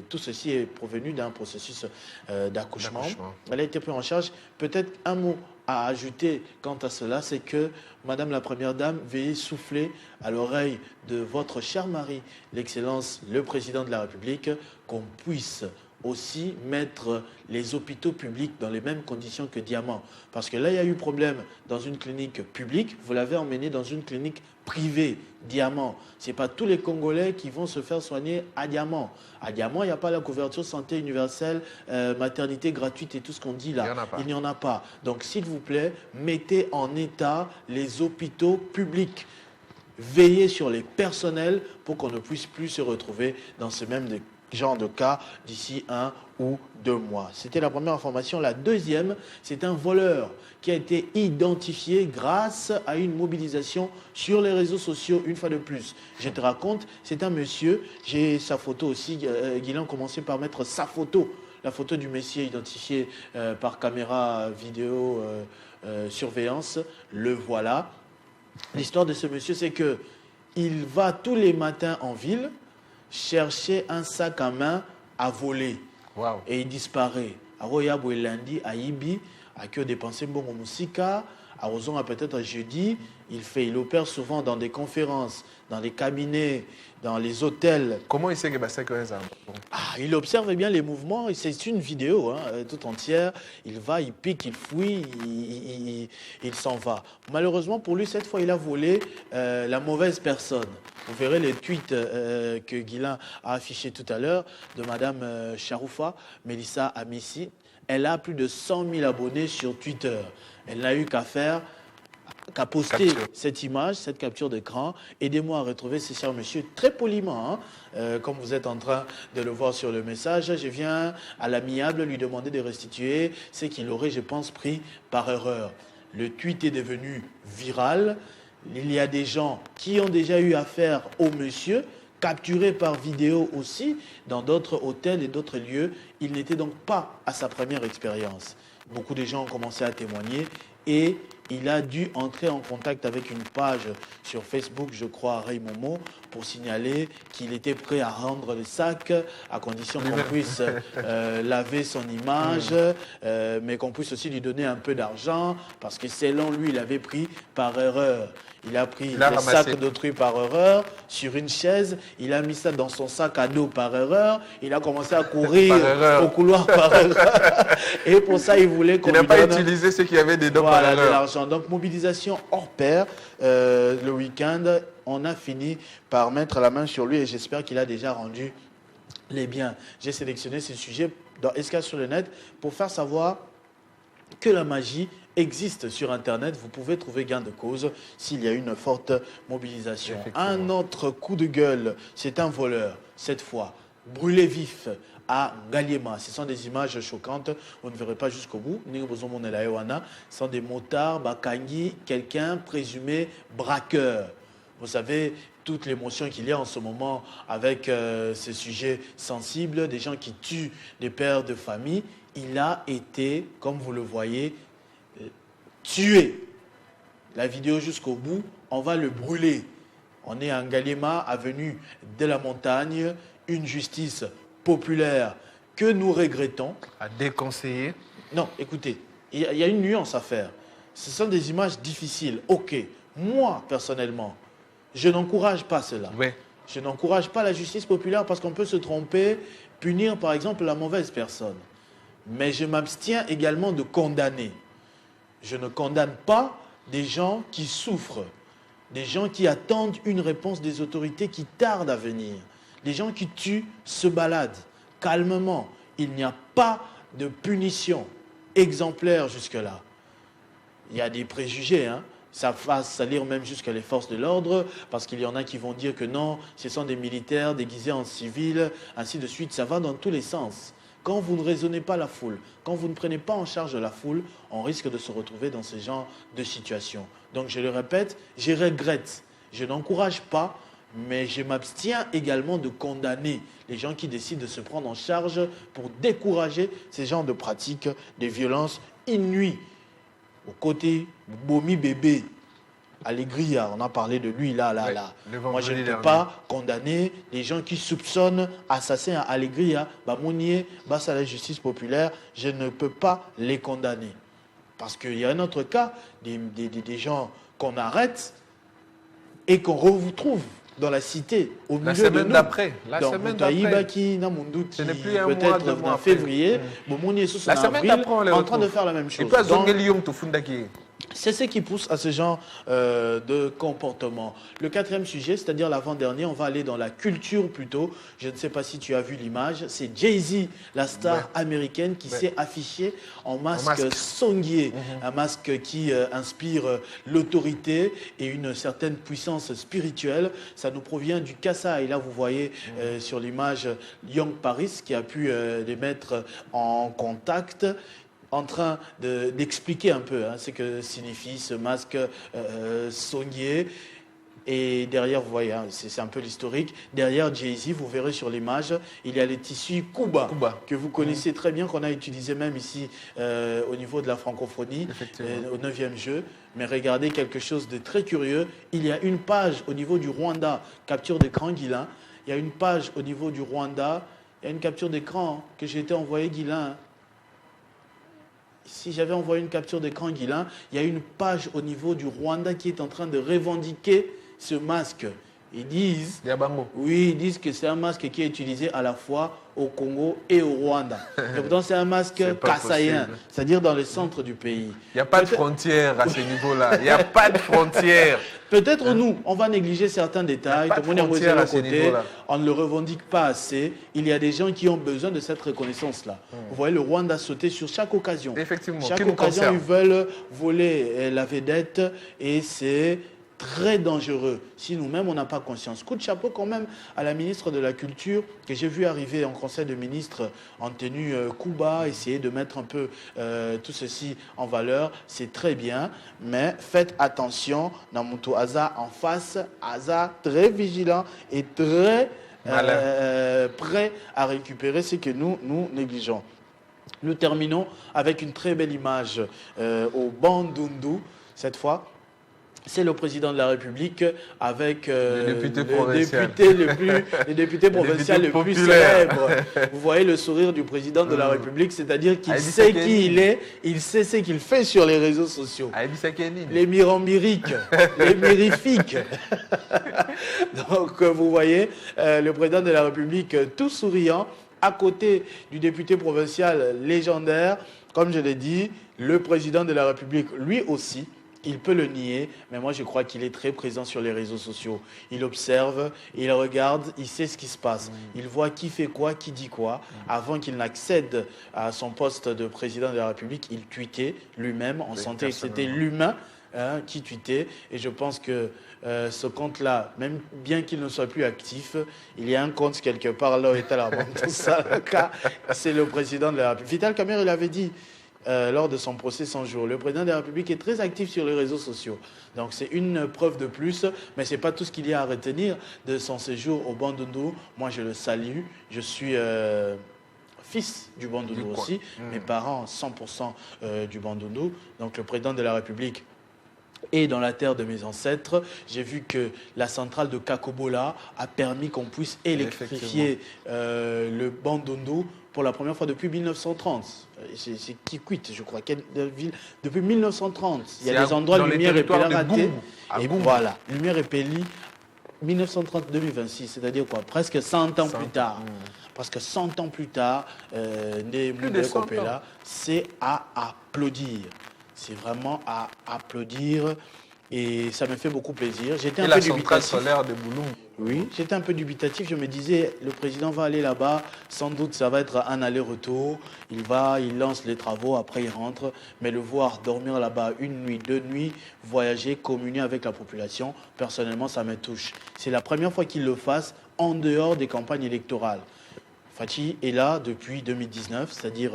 tout ceci est provenu d'un processus d'accouchement. Elle a été prise en charge. Peut-être un mot à ajouter quant à cela, c'est que Madame la Première Dame, veuillez souffler à l'oreille de votre cher mari, l'Excellence, le Président de la République, qu'on puisse aussi mettre les hôpitaux publics dans les mêmes conditions que Diamant. Parce que là, il y a eu problème dans une clinique publique, vous l'avez emmené dans une clinique privée, Diamant. Ce n'est pas tous les Congolais qui vont se faire soigner à Diamant. À Diamant, il n'y a pas la couverture santé universelle, maternité gratuite et tout ce qu'on dit là. Il n'y en a pas. Donc, s'il vous plaît, mettez en état les hôpitaux publics. Veillez sur les personnels pour qu'on ne puisse plus se retrouver dans ce même genre de cas d'ici 1 ou 2 mois. C'était la première information. La deuxième, c'est un voleur qui a été identifié grâce à une mobilisation sur les réseaux sociaux, une fois de plus. Je te raconte, c'est un monsieur, j'ai sa photo aussi, Guilain commençait par mettre sa photo, la photo du monsieur identifié par caméra vidéo surveillance, le voilà. L'histoire de ce monsieur, c'est qu'il va tous les matins en ville chercher un sac à main a volé. Wow. Et il disparaît. Aroya lundi, à Ibi, à qui dépensé bon musika, à Ozon peut-être jeudi, il opère souvent dans des conférences, dans des cabinets, dans les hôtels. Comment il sait que c'est que ça? Il observe bien les mouvements, c'est une vidéo tout entière. Il va, il pique, il fouille, il s'en va. Malheureusement pour lui, cette fois, il a volé la mauvaise personne. Vous verrez les tweets que Guilain a affichés tout à l'heure de Madame Charoufa, Mélissa Amissi. Elle a plus de 100 000 abonnés sur Twitter. Elle n'a eu qu'à poster cette image, cette capture d'écran. Aidez-moi à retrouver ce cher monsieur très poliment, comme vous êtes en train de le voir sur le message. Je viens à l'amiable lui demander de restituer ce qu'il aurait, je pense, pris par erreur. Le tweet est devenu viral. Il y a des gens qui ont déjà eu affaire au monsieur, capturé par vidéo aussi, dans d'autres hôtels et d'autres lieux. Il n'était donc pas à sa première expérience. Beaucoup de gens ont commencé à témoigner et il a dû entrer en contact avec une page sur Facebook, je crois, Ray Momo, pour signaler qu'il était prêt à rendre le sac à condition qu'on puisse laver son image, mais qu'on puisse aussi lui donner un peu d'argent parce que selon lui, il avait pris par erreur. Il a pris le sac d'autrui par erreur sur une chaise. Il a mis ça dans son sac à dos par erreur. Il a commencé à courir au couloir par erreur. Et pour ça, il voulait qu'on lui donne... Il n'a pas utilisé ce qu'il y avait dedans par erreur. De l'argent. Donc, mobilisation hors pair. Le week-end, on a fini par mettre la main sur lui et j'espère qu'il a déjà rendu les biens. J'ai sélectionné ce sujet dans Escale sur le net pour faire savoir que la magie existe sur Internet. Vous pouvez trouver gain de cause s'il y a une forte mobilisation. Un autre coup de gueule, c'est un voleur, cette fois, brûlé vif à Ngaliema. Ce sont des images choquantes, vous ne verrez pas jusqu'au bout. Ce sont des motards, Bakangi, quelqu'un présumé braqueur. Vous savez, toute l'émotion qu'il y a en ce moment avec ce sujet sensible, des gens qui tuent des pères de famille. Il a été, comme vous le voyez, tué. La vidéo jusqu'au bout, on va le brûler. On est à Ngaliema, avenue de la Montagne, une justice populaire que nous regrettons. À déconseiller. Non, écoutez, il y a une nuance à faire. Ce sont des images difficiles. Ok, moi, personnellement, je n'encourage pas cela. Ouais. Je n'encourage pas la justice populaire parce qu'on peut se tromper, punir, par exemple, la mauvaise personne. Mais je m'abstiens également de condamner. Je ne condamne pas des gens qui souffrent, des gens qui attendent une réponse des autorités qui tardent à venir, des gens qui tuent, se baladent calmement. Il n'y a pas de punition exemplaire jusque-là. Il y a des préjugés, ça va salir même jusqu'à les forces de l'ordre, parce qu'il y en a qui vont dire que non, ce sont des militaires déguisés en civils, ainsi de suite. Ça va dans tous les sens. Quand vous ne raisonnez pas la foule, quand vous ne prenez pas en charge la foule, on risque de se retrouver dans ce genre de situation. Donc je le répète, je regrette, je n'encourage pas, mais je m'abstiens également de condamner les gens qui décident de se prendre en charge pour décourager ces genres de pratiques de violence inouïes. Au côté Bomi Bébé, Allégria, on a parlé de lui là. Moi, je ne peux pas condamner les gens qui soupçonnent assassin à Allégria, Bamounier, Basse à la justice populaire. Je ne peux pas les condamner. Parce qu'il y a un autre cas, des gens qu'on arrête et qu'on retrouve dans la cité, au milieu de nous. La semaine d'après. Ce n'est plus un mois, 2 mois février. La semaine d'après, on est en train de faire la même chose. C'est ce qui pousse à ce genre de comportement. Le 4e sujet, c'est-à-dire l'avant-dernier, on va aller dans la culture plutôt. Je ne sais pas si tu as vu l'image. C'est Jay-Z, la star américaine, qui s'est affichée en masque Songyé. Un masque qui inspire l'autorité et une certaine puissance spirituelle. Ça nous provient du Kassai. Là, vous voyez sur l'image Young Paris qui a pu les mettre en contact, en train d'expliquer un peu ce que signifie ce masque Songyé. Et derrière, vous voyez, c'est un peu l'historique. Derrière Jay-Z, vous verrez sur l'image, il y a les tissus Kuba. Que vous connaissez très bien, qu'on a utilisé même ici au niveau de la francophonie, au 9e jeu. Mais regardez quelque chose de très curieux. Il y a une page au niveau du Rwanda, capture d'écran Guilain. Il y a une page au niveau du Rwanda Il y a une capture d'écran que j'ai été envoyée, Guilain. Si j'avais envoyé une capture d'écran, Guilain, il y a une page au niveau du Rwanda qui est en train de revendiquer ce masque. Ils disent, oui, ils disent que c'est un masque qui est utilisé à la fois au Congo et au Rwanda. Et pourtant, c'est un masque kassaïen, c'est-à-dire dans le centre du pays. Il n'y a pas de frontière à ce niveau-là. Il n'y a pas de frontière. Peut-être nous, on va négliger certains détails. Tout le monde est à côté. On ne le revendique pas assez. Il y a des gens qui ont besoin de cette reconnaissance-là. Vous voyez, le Rwanda sauter sur chaque occasion. Effectivement. Chaque occasion, ils veulent voler la vedette et c'est très dangereux si nous-mêmes on n'a pas conscience. Coup de chapeau quand même à la ministre de la Culture que j'ai vu arriver en conseil de ministres en tenue Kuba, essayer de mettre un peu tout ceci en valeur. C'est très bien, mais faites attention, Namuto Aza en face, Aza très vigilant et très prêt à récupérer ce que nous négligeons. Nous terminons avec une très belle image au Bandundu, cette fois. C'est le président de la République avec le député provincial le plus célèbre. Vous voyez le sourire du président de la République, c'est-à-dire qu'il sait qui il est, il sait ce qu'il fait sur les réseaux sociaux. Les mirambiriques, les mirifiques. Donc vous voyez le président de la République tout souriant à côté du député provincial légendaire. Comme je l'ai dit, le président de la République lui aussi, il peut le nier, mais moi je crois qu'il est très présent sur les réseaux sociaux. Il observe, il regarde, il sait ce qui se passe. Il voit qui fait quoi, qui dit quoi. Avant qu'il n'accède à son poste de président de la République, il tweetait lui-même. On sentait que c'était l'humain qui tweetait. Et je pense que ce compte-là, même bien qu'il ne soit plus actif, il y a un compte quelque part là où est à la banque. C'est le président de la République. Vital Kamerhe, il avait dit lors de son procès 100 jours. Le président de la République est très actif sur les réseaux sociaux. Donc c'est une preuve de plus, mais ce n'est pas tout ce qu'il y a à retenir de son séjour au Bandundu. Moi, je le salue. Je suis fils du Bandundu aussi. Mes parents, 100% du Bandundu. Donc le président de la République est dans la terre de mes ancêtres. J'ai vu que la centrale de Kakobola a permis qu'on puisse électrifier le Bandundu pour la première fois depuis 1930. C'est Kikwit, je crois. Depuis 1930. Il y a des endroits où Lumière et Péli ratés. Et voilà, Lumière et Péli, 1930-2026, c'est-à-dire quoi? Presque 100 ans plus tard. Presque 100 ans plus tard, c'est à applaudir. C'est vraiment à applaudir. Et ça me fait beaucoup plaisir. J'étais un peu dubitatif. Solaire de Bouloum. Oui, j'étais un peu dubitatif. Je me disais, le président va aller là-bas. Sans doute, ça va être un aller-retour. Il lance les travaux, après il rentre. Mais le voir dormir là-bas une nuit, 2 nuits, voyager, communier avec la population, personnellement, ça me touche. C'est la première fois qu'il le fasse en dehors des campagnes électorales. Fathi est là depuis 2019, c'est-à-dire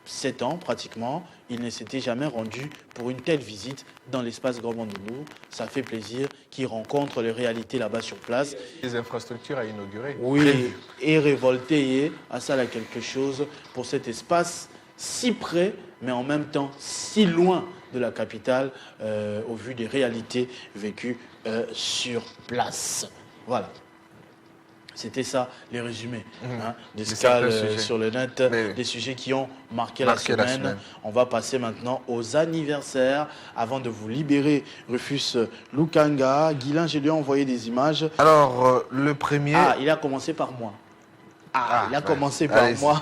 7 ans pratiquement. Il ne s'était jamais rendu pour une telle visite dans l'espace Grand Bandundu. Ça fait plaisir qu'il rencontre les réalités là-bas sur place. Des infrastructures à inaugurer. Oui, et révolté, à ça là quelque chose pour cet espace si près, mais en même temps si loin de la capitale au vu des réalités vécues sur place. Voilà. C'était ça, les résumés d'escale sur le net, des sujets qui ont marqué la semaine. On va passer maintenant aux anniversaires. Avant de vous libérer, Rufus Lukanga, Guilain, je lui ai envoyé des images. Alors, le premier... Ah, il a commencé par moi. Il a commencé par moi.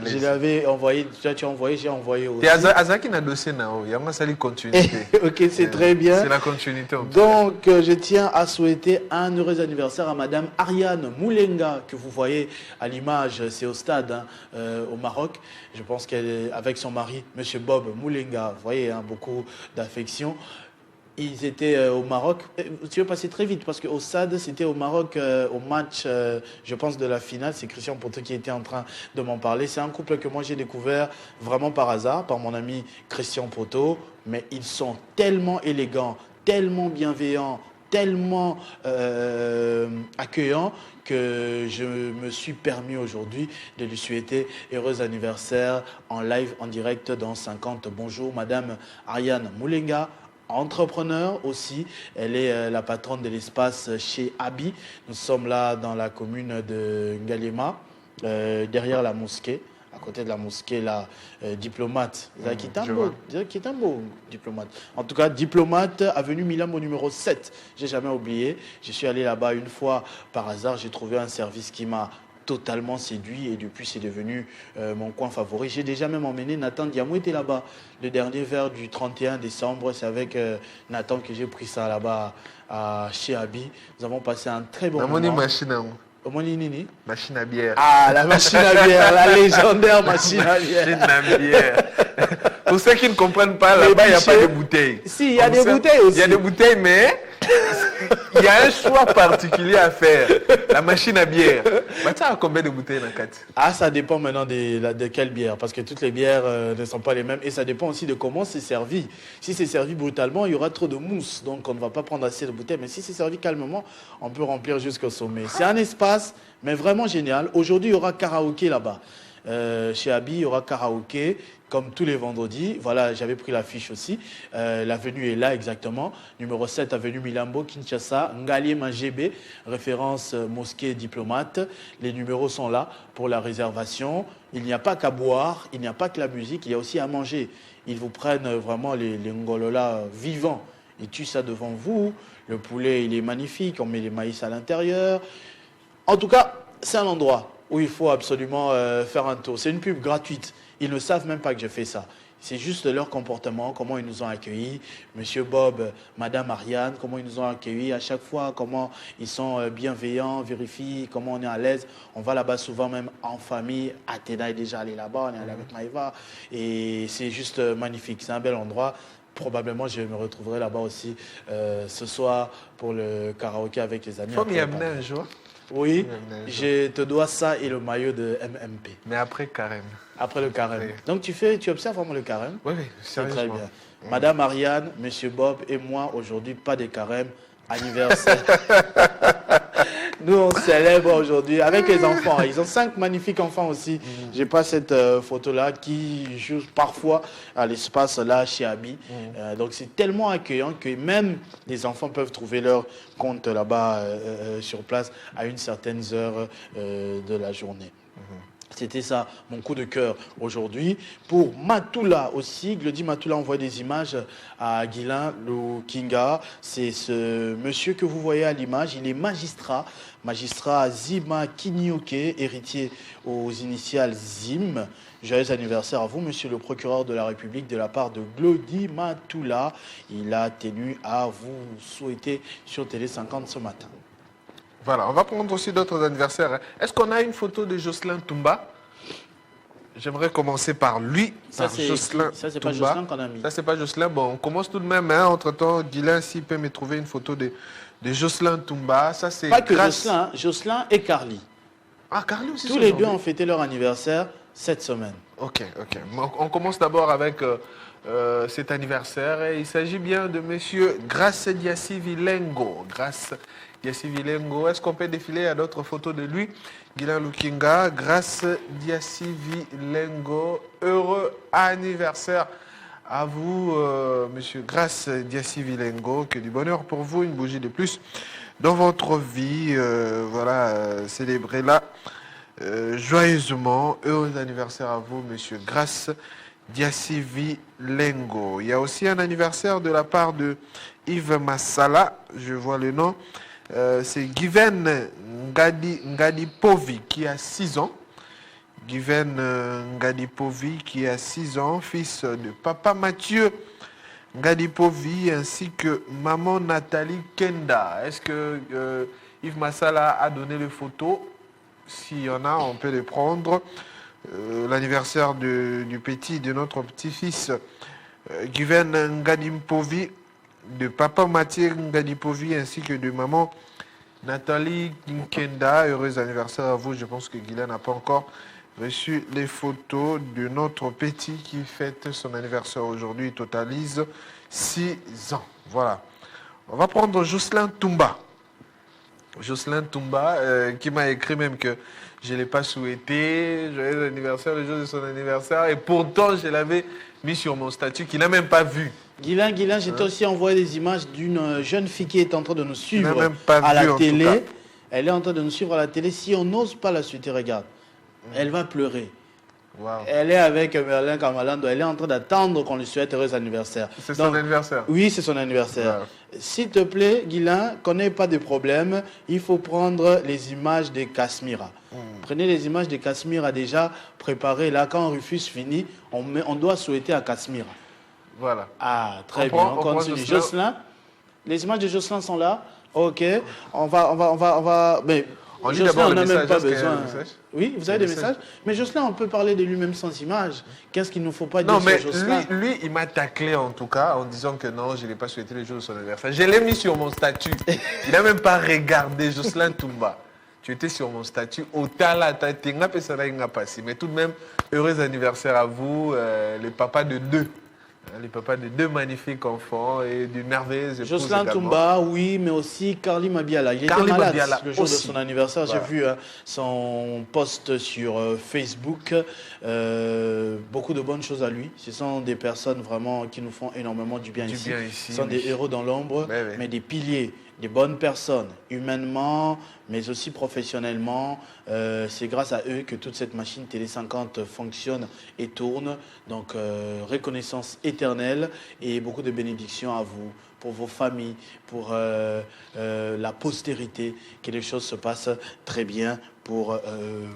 Je l'avais envoyé, tu as envoyé, j'ai envoyé aussi. Azaki n'a dossier, il y a une continuité. Ok, c'est très bien. C'est la continuité. Donc, je tiens à souhaiter un heureux anniversaire à Madame Ariane Moulenga, que vous voyez à l'image, c'est au stade au Maroc. Je pense qu'elle est avec son mari, Monsieur Bob Moulenga. Vous voyez, beaucoup d'affection. Ils étaient au Maroc. Tu veux passer très vite parce qu'au SAD, c'était au Maroc, au match, je pense, de la finale. C'est Christian Poto qui était en train de m'en parler. C'est un couple que moi j'ai découvert vraiment par hasard, par mon ami Christian Poto. Mais ils sont tellement élégants, tellement bienveillants, tellement accueillants que je me suis permis aujourd'hui de lui souhaiter heureux anniversaire en live, en direct dans 50. Bonjour, Madame Ariane Moulenga. Entrepreneur aussi, elle est la patronne de l'espace chez Abi. Nous sommes là dans la commune de Ngalema derrière la mosquée. À côté de la mosquée, la diplomate. Qui est un beau diplomate. En tout cas, diplomate, avenue Milambo numéro 7. J'ai jamais oublié. Je suis allé là-bas une fois par hasard. J'ai trouvé un service qui m'a totalement séduit et depuis c'est devenu mon coin favori. J'ai déjà même emmené Nathan Diamou était là-bas. Le dernier verre du 31 décembre, c'est avec Nathan que j'ai pris ça là-bas chez Abi. Nous avons passé un très bon moment. Machine à bière. Ah, la machine à bière, la légendaire machine à bière. Machine à bière. Pour ceux qui ne comprennent pas, là-bas, il n'y a pas de bouteilles. Si, il y a des bouteilles aussi. Il y a des bouteilles, mais il y a un choix particulier à faire. La machine à bière. Tu as combien de bouteilles dans 4? Ah, ça dépend maintenant de quelle bière, parce que toutes les bières ne sont pas les mêmes. Et ça dépend aussi de comment c'est servi. Si c'est servi brutalement, il y aura trop de mousse. Donc, on ne va pas prendre assez de bouteilles. Mais si c'est servi calmement, on peut remplir jusqu'au sommet. C'est un espace, mais vraiment génial. Aujourd'hui, il y aura karaoké là-bas. Chez Abi, il y aura karaoké, comme tous les vendredis. Voilà, j'avais pris l'affiche aussi. L'avenue est là exactement. Numéro 7, avenue Milambo, Kinshasa, Ngali Mangebe, référence mosquée diplomate. Les numéros sont là pour la réservation. Il n'y a pas qu'à boire, il n'y a pas que la musique, il y a aussi à manger. Ils vous prennent vraiment les ngolola vivants. Ils tuent ça devant vous. Le poulet, il est magnifique. On met les maïs à l'intérieur. En tout cas, c'est un endroit où il faut absolument faire un tour. C'est une pub gratuite. Ils ne savent même pas que je fais ça. C'est juste leur comportement, comment ils nous ont accueillis. Monsieur Bob, Madame Ariane, comment ils nous ont accueillis à chaque fois, comment ils sont bienveillants, vérifient comment on est à l'aise. On va là-bas souvent même en famille. Athéna est déjà allé là-bas, on est allé avec Maïva. Et c'est juste magnifique. C'est un bel endroit. Probablement, je me retrouverai là-bas aussi ce soir pour le karaoké avec les amis. Il faut m'y amener un jour. Oui, je te dois ça et le maillot de MMP. Mais après carême. Après le carême. Oui. Donc tu observes vraiment le carême? Oui, c'est très bien. Madame Ariane, Monsieur Bob et moi, aujourd'hui, pas de carême, anniversaire. Nous, on célèbre aujourd'hui avec les enfants. Ils ont 5 magnifiques enfants aussi. J'ai pas cette photo-là qui joue parfois à l'espace là chez Abi. Donc, c'est tellement accueillant que même les enfants peuvent trouver leur compte là-bas sur place à une certaine heure de la journée. C'était ça, mon coup de cœur aujourd'hui. Pour Matoula aussi, Glody Matoula envoie des images à Guilain Lukinga. C'est ce monsieur que vous voyez à l'image. Il est magistrat Zima Kinyoke, héritier aux initiales Zim. Joyeux anniversaire à vous, monsieur le procureur de la République, de la part de Glody Matoula. Il a tenu à vous souhaiter sur Télé 50 ce matin. Voilà, on va prendre aussi d'autres anniversaires. Est-ce qu'on a une photo de Jocelyn Toumba? J'aimerais commencer par lui, ça, par Jocelyn Ça, c'est Toumba. pas Jocelyn qu'on a mis. Ça, c'est pas Jocelyn. Bon, on commence tout de même. Hein. Entre-temps, Dylan, s'il peut me trouver une photo de Jocelyn Toumba. Ça, c'est pas que Jocelyn et Carly. Ah, Carly aussi. Tous les deux ont fêté leur anniversaire cette semaine. Ok. On commence d'abord avec cet anniversaire. Et il s'agit bien de monsieur Grace Diassi Vilengo. Est-ce qu'on peut défiler à d'autres photos de lui? Guilain Lukinga, Grace Diassi Vilengo. Heureux anniversaire à vous, monsieur Grace Diassi Vilengo. Que du bonheur pour vous, une bougie de plus dans votre vie. Célébrez-la joyeusement. Heureux anniversaire à vous, monsieur Grace Diassi Vilengo. Il y a aussi un anniversaire de la part de Yves Massala. Je vois le nom. C'est Given Ngadipovi qui a 6 ans. Given Ngadipovi qui a 6 ans, fils de papa Mathieu Ngadipovi ainsi que maman Nathalie Kenda. Est-ce que Yves Massala a donné les photos? S'il y en a, on peut les prendre. L'anniversaire du petit, de notre petit-fils Given Ngadipovi, de papa Mathieu Ngadipovi ainsi que de maman Nathalie Kenda. Heureux anniversaire à vous. Je pense que Guylain n'a pas encore reçu les photos de notre petit qui fête son anniversaire aujourd'hui. Il totalise 6 ans. Voilà. On va prendre Jocelyn Toumba. Jocelyn Toumba qui m'a écrit même que je ne l'ai pas souhaité. Joyeux anniversaire le jour de son anniversaire. Et pourtant, je l'avais mis sur mon statut qu'il n'a même pas vu. Guylain, j'ai aussi envoyé des images d'une jeune fille qui est en train de nous suivre même pas à vu, la en télé. tout cas. Elle est en train de nous suivre à la télé. Si on n'ose pas la suivre, regarde. Elle va pleurer. Wow. Elle est avec Merlin Kamalando, elle est en train d'attendre qu'on lui souhaite heureux anniversaire. C'est son anniversaire? Oui, c'est son anniversaire. Wow. S'il te plaît, Guilain, qu'on n'ait pas de problème, il faut prendre les images de Casmira. Prenez les images de Casmira déjà préparées. Là, quand Rufus finit, on doit souhaiter à Casmira. Voilà. Ah, très bien, on continue. Jocelyn, les images de Jocelyn sont là. Ok, on va. Mais On lit Jocelyn, d'abord on n'a le même message. pas Est-ce qu'il y a besoin. un message? Oui, vous avez des messages. Mais Jocelyn, on peut parler de lui-même sans image. Qu'est-ce qu'il ne faut pas dire Non, mais sur Jocelyn? lui, il m'a taclé en tout cas en disant que non, je n'ai pas souhaité le jour de son anniversaire. Je l'ai mis sur mon statut. Il n'a même pas regardé Jocelyn Toumba. Tu étais sur mon statut. Au tala, mais tout de même, heureux anniversaire à vous, les papas de deux. Les papas de deux magnifiques enfants et d'une merveilleuse épouse Jocelyn également. Toumba, oui, mais aussi Carly Mabiala. Il Carly était malade Mabiala le jour aussi. de son anniversaire. Voilà. J'ai vu son post sur Facebook. Beaucoup de bonnes choses à lui. Ce sont des personnes vraiment qui nous font énormément du bien ici. Ce sont des héros dans l'ombre, Oui. mais des piliers, des bonnes personnes, humainement, mais aussi professionnellement. C'est grâce à eux que toute cette machine Télé 50 fonctionne et tourne. Donc, reconnaissance éternelle et beaucoup de bénédictions à vous, pour vos familles, pour la postérité, que les choses se passent très bien pour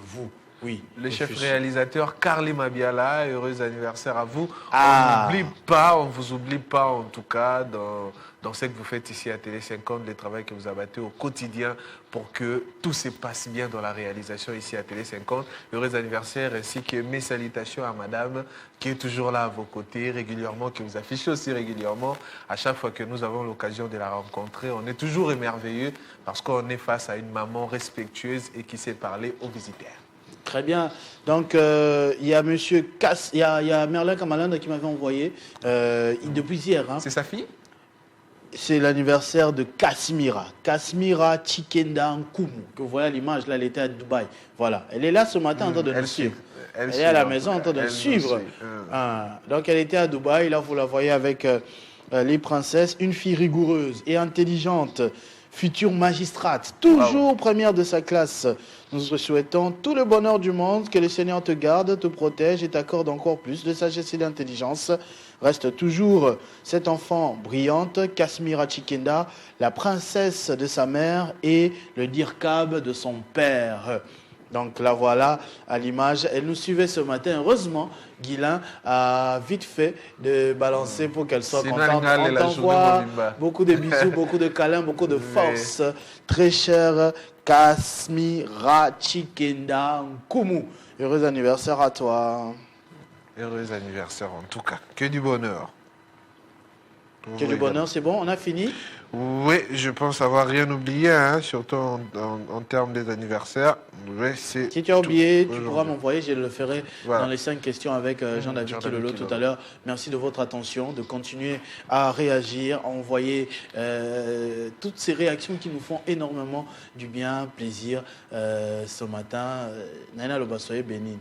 vous. Oui. Le chef réalisateur Carly Mabiala, heureux anniversaire à vous. Ah. On ne vous oublie pas en tout cas dans ce que vous faites ici à Télé 50, le travail que vous abattez au quotidien pour que tout se passe bien dans la réalisation ici à Télé 50. Heureux anniversaire ainsi que mes salutations à madame qui est toujours là à vos côtés régulièrement, qui vous affiche aussi régulièrement. À chaque fois que nous avons l'occasion de la rencontrer, on est toujours émerveilleux parce qu'on est face à une maman respectueuse et qui sait parler aux visiteurs. Très bien. Donc, il y a monsieur Cass, il y a Merlin Kamalanda qui m'avait envoyé depuis hier. Hein. C'est sa fille? C'est l'anniversaire de Casmira. Casmira Chikenda Nkumu. Que vous voyez à l'image, là, elle était à Dubaï. Voilà. Elle est là ce matin en train de nous suivre. Elle est à la maison en train de nous suivre. Ah. Donc, elle était à Dubaï. Là, vous la voyez avec les princesses. Une fille rigoureuse et intelligente. Future magistrate, toujours première de sa classe. Nous te souhaitons tout le bonheur du monde, que le Seigneur te garde, te protège et t'accorde encore plus de sagesse et d'intelligence. Reste toujours cette enfant brillante, Casmira Chikenda, la princesse de sa mère et le dirkab de son père. Donc la voilà à l'image. Elle nous suivait ce matin. Heureusement, Guilain a vite fait de balancer pour qu'elle soit contente. On t'envoie beaucoup de bisous, beaucoup de câlins, beaucoup de force. Très chère Casmira Chikenda Nkumu. Heureux anniversaire à toi. Heureux anniversaire en tout cas. Que du bonheur. Que du bonheur, c'est bon, on a fini? Oui, je pense avoir rien oublié, hein, surtout en termes des anniversaires. Oui, si tu as oublié, tu pourras m'envoyer, je le ferai dans les 5 questions avec Jean-David Kilolo tout à l'heure. Merci de votre attention, de continuer à réagir, à envoyer toutes ces réactions qui nous font énormément du bien, plaisir. Ce matin, Nana Lobasoye béni.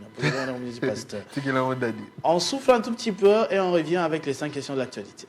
On souffle un tout petit peu et on revient avec les 5 questions de l'actualité.